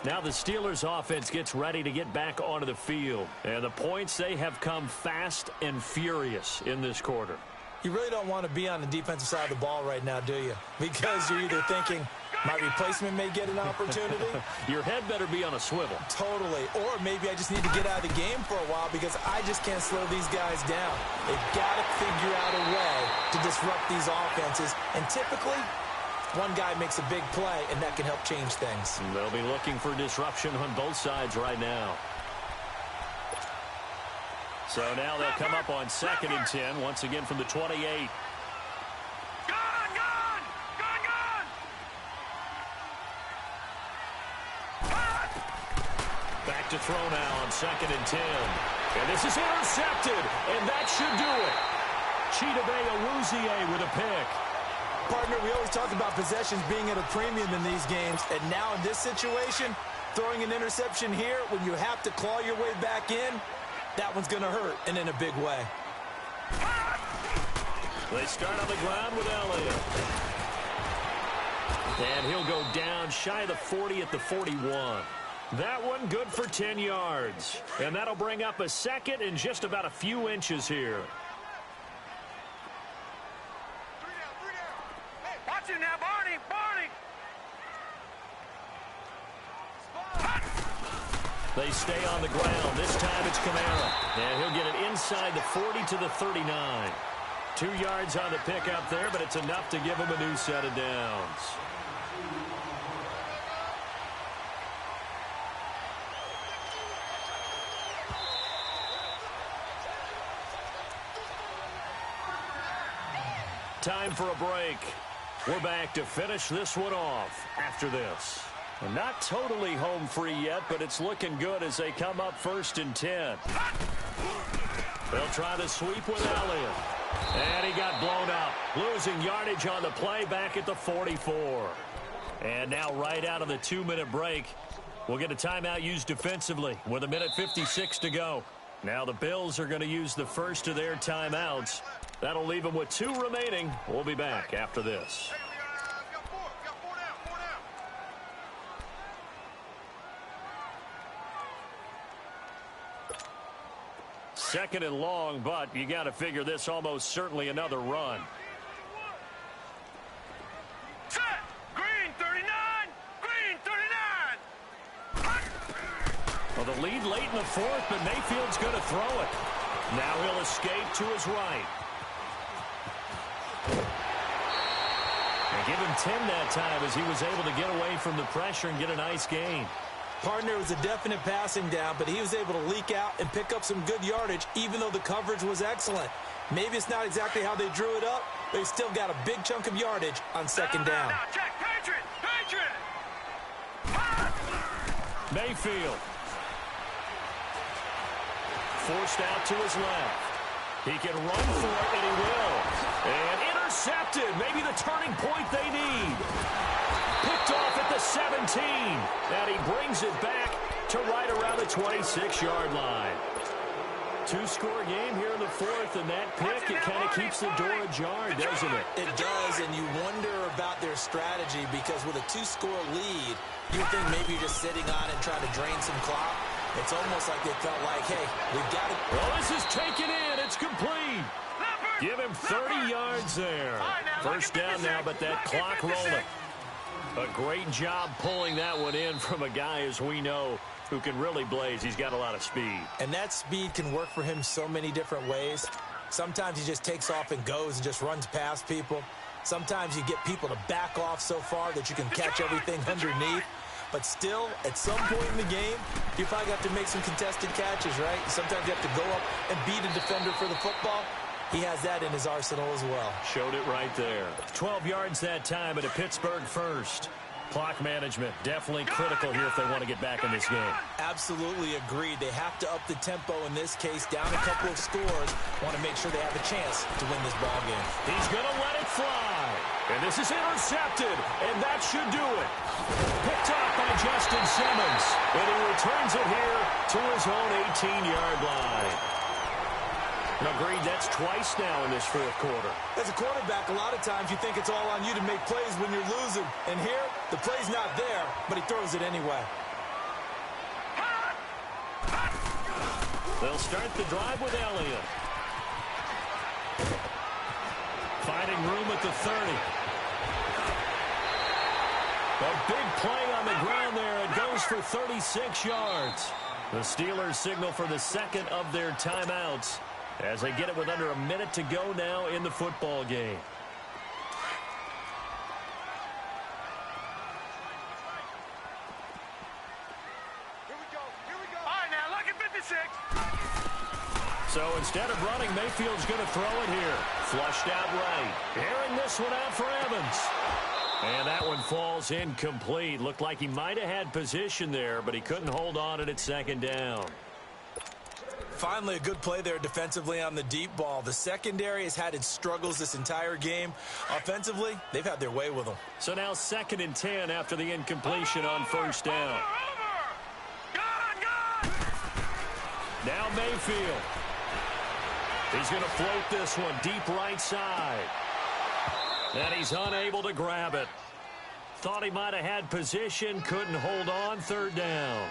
Now the Steelers offense gets ready to get back onto the field. And the points, they have come fast and furious in this quarter. You really don't want to be on the defensive side of the ball right now, do you? Because you're either thinking, my replacement may get an opportunity. Your head better be on a swivel. Totally. Or maybe I just need to get out of the game for a while because I just can't slow these guys down. They've got to figure out a way to disrupt these offenses. And typically, one guy makes a big play, and that can help change things. They'll be looking for disruption on both sides right now. So now they'll come up on 2nd and 10, once again from the 28. Back to throw now on 2nd and 10. And this is intercepted, and that should do it. Chidobe Awuzie with a pick. Partner, we always talk about possessions being at a premium in these games, and now in this situation, throwing an interception here when you have to claw your way back in, that one's going to hurt, and in a big way. They start on the ground with Elliott. And he'll go down shy of the 40 at the 41. That one good for 10 yards. And that'll bring up a second in just about a few inches here. Hey, watch it now, Barney! They stay on the ground. This time it's Kamara. And he'll get it inside the 40 to the 39. 2 yards on the pickup there, but it's enough to give him a new set of downs. Time for a break. We're back to finish this one off after this. And not totally home free yet, but it's looking good as they come up 1st and 10. They'll try the sweep with Elliott. And he got blown up, losing yardage on the play back at the 44. And now right out of the 2-minute break, we'll get a timeout used defensively with 1:56 to go. Now the Bills are going to use the first of their timeouts. That'll leave them with 2 remaining. We'll be back after this. Second and long, but you got to figure this almost certainly another run. Set! Green 39! Green 39! Well, the lead late in the 4th, but Mayfield's going to throw it. Now he'll escape to his right. And give him 10 that time as he was able to get away from the pressure and get a nice gain. Partner was a definite passing down, but he was able to leak out and pick up some good yardage, even though the coverage was excellent. Maybe it's not exactly how they drew it up, but he still got a big chunk of yardage on 2nd down. Now, check, Patriot! Mayfield. Forced out to his left. He can run for it, and he will. And intercepted. Maybe the turning point they need. Picked off at the 17. And he brings it back to right around the 26-yard line. 2-score game here in the 4th, and that pick, it kind of keeps the door ajar, doesn't it? It does, and you wonder about their strategy because with a 2-score lead, you think maybe you're just sitting on it and trying to drain some clock. It's almost like they felt like, hey, we've got it. Well, this is taken in. It's complete. Give him 30 yards there. First down now, but that clock rolling. A great job pulling that one in from a guy, as we know, who can really blaze. He's got a lot of speed. And that speed can work for him so many different ways. Sometimes he just takes off and goes and just runs past people. Sometimes you get people to back off so far that you can catch everything underneath. But still, at some point in the game, you probably have to make some contested catches, right? Sometimes you have to go up and beat a defender for the football. He has that in his arsenal as well. Showed it right there. 12 yards that time at a Pittsburgh first. Clock management definitely critical here if they want to get back in this game. Absolutely agreed. They have to up the tempo in this case, down a couple of scores. Want to make sure they have a chance to win this ball game. He's going to let it fly. And this is intercepted, and that should do it. Picked off by Justin Simmons. And he returns it here to his own 18-yard line. Agreed, that's twice now in this 4th quarter. As a quarterback, a lot of times you think it's all on you to make plays when you're losing. And here, the play's not there, but he throws it anyway. They'll start the drive with Elliott. Finding room at the 30. A big play on the ground there. It goes for 36 yards. The Steelers signal for the 2nd of their timeouts as they get it with under a minute to go now in the football game. Here we go. All right, now, lucky 56. So instead of running, Mayfield's going to throw it here. Flushed out right. Airing this one out for Evans. And that one falls incomplete. Looked like he might have had position there, but he couldn't hold on it at 2nd down. Finally, a good play there defensively on the deep ball. The secondary has had its struggles this entire game. Offensively, they've had their way with them. So now 2nd and 10 after the incompletion on 1st down. Gone! Now Mayfield. He's going to float this one deep right side. And he's unable to grab it. Thought he might have had position, couldn't hold on, third down.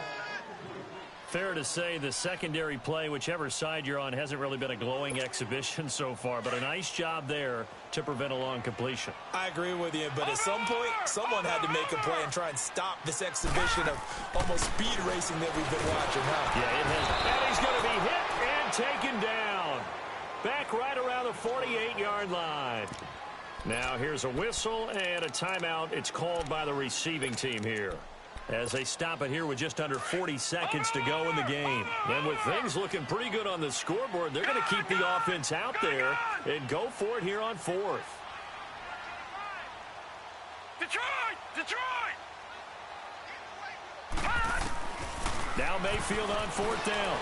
Fair to say the secondary play, whichever side you're on, hasn't really been a glowing exhibition so far, but a nice job there to prevent a long completion. I agree with you, but at some point, someone had to make a play and try and stop this exhibition of almost speed racing that we've been watching, huh? Yeah, it has. And he's going to be hit and taken down. Back right around the 48-yard line. Now here's a whistle and a timeout. It's called by the receiving team here, as they stop it here with just under 40 seconds to go in the game. And with things looking pretty good on the scoreboard, they're going to keep the offense out there and go for it here on fourth. Detroit! Now Mayfield on fourth down.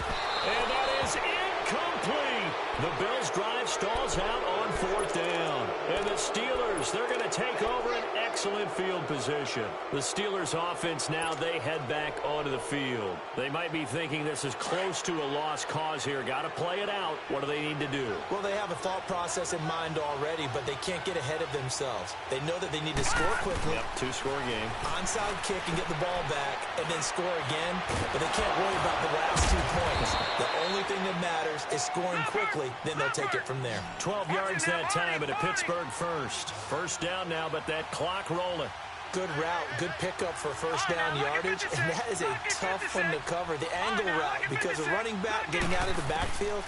And that is incomplete. The Bills' drive stalls out on fourth down. And the Steelers, they're going to take over an excellent field position. The Steelers' offense now, they head back onto the field. They might be thinking this is close to a lost cause here. Got to play it out. What do they need to do? Well, they have a thought process in mind already, but they can't get ahead of themselves. They know that they need to score quickly. Yep, two-score game. Onside kick and get the ball back, and then score again. But they can't worry about the last 2 points. The only thing that matters is scoring quickly, then they'll take it from there. 12 yards that time, and a Pittsburgh first. First down now, but that clock rolling. Good route, good pickup for first down yardage, and that is a tough one to cover. The angle route, because a running back getting out of the backfield,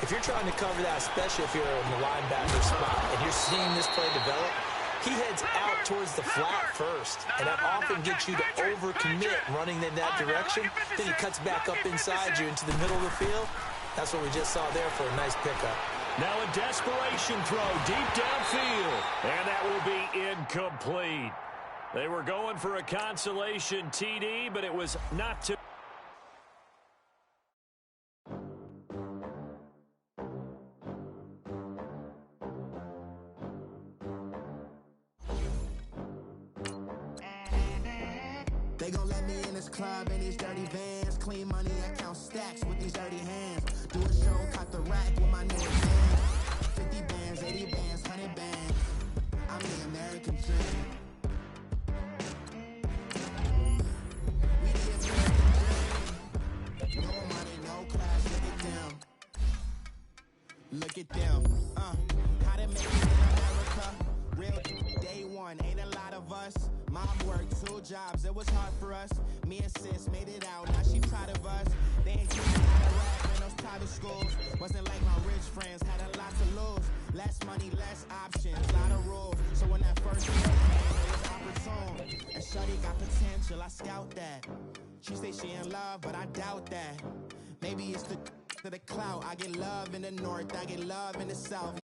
if you're trying to cover that, especially if you're in the linebacker spot, and you're seeing this play develop, he heads out towards the flat first, and that often gets you to overcommit running in that direction. Then he cuts back up inside you into the middle of the field. That's what we just saw there for a nice pickup. Now a desperation throw deep downfield, and that will be incomplete. They were going for a consolation TD, but it was not to. They gon' let me in this club in these dirty vans. Clean money, I count stacks with these dirty hands. Do a show, cut the rack with my name. 50 bands, 80 bands, 100 bands. I'm the American dream. We the American dream. No money, no class, look at them. How to make it in America. Real day one, ain't a lot of us. Mom worked 2 jobs, it was hard for us. Me and sis made it out, now she proud of us. They ain't teaching how to rap in those private schools. Wasn't like my rich friends, had a lot to lose. Less money, less options, lot of rules. So when that first year came, it was opportune. And shorty got potential, I scout that. She say she in love, but I doubt that. Maybe it's the clout. I get love in the north, I get love in the south.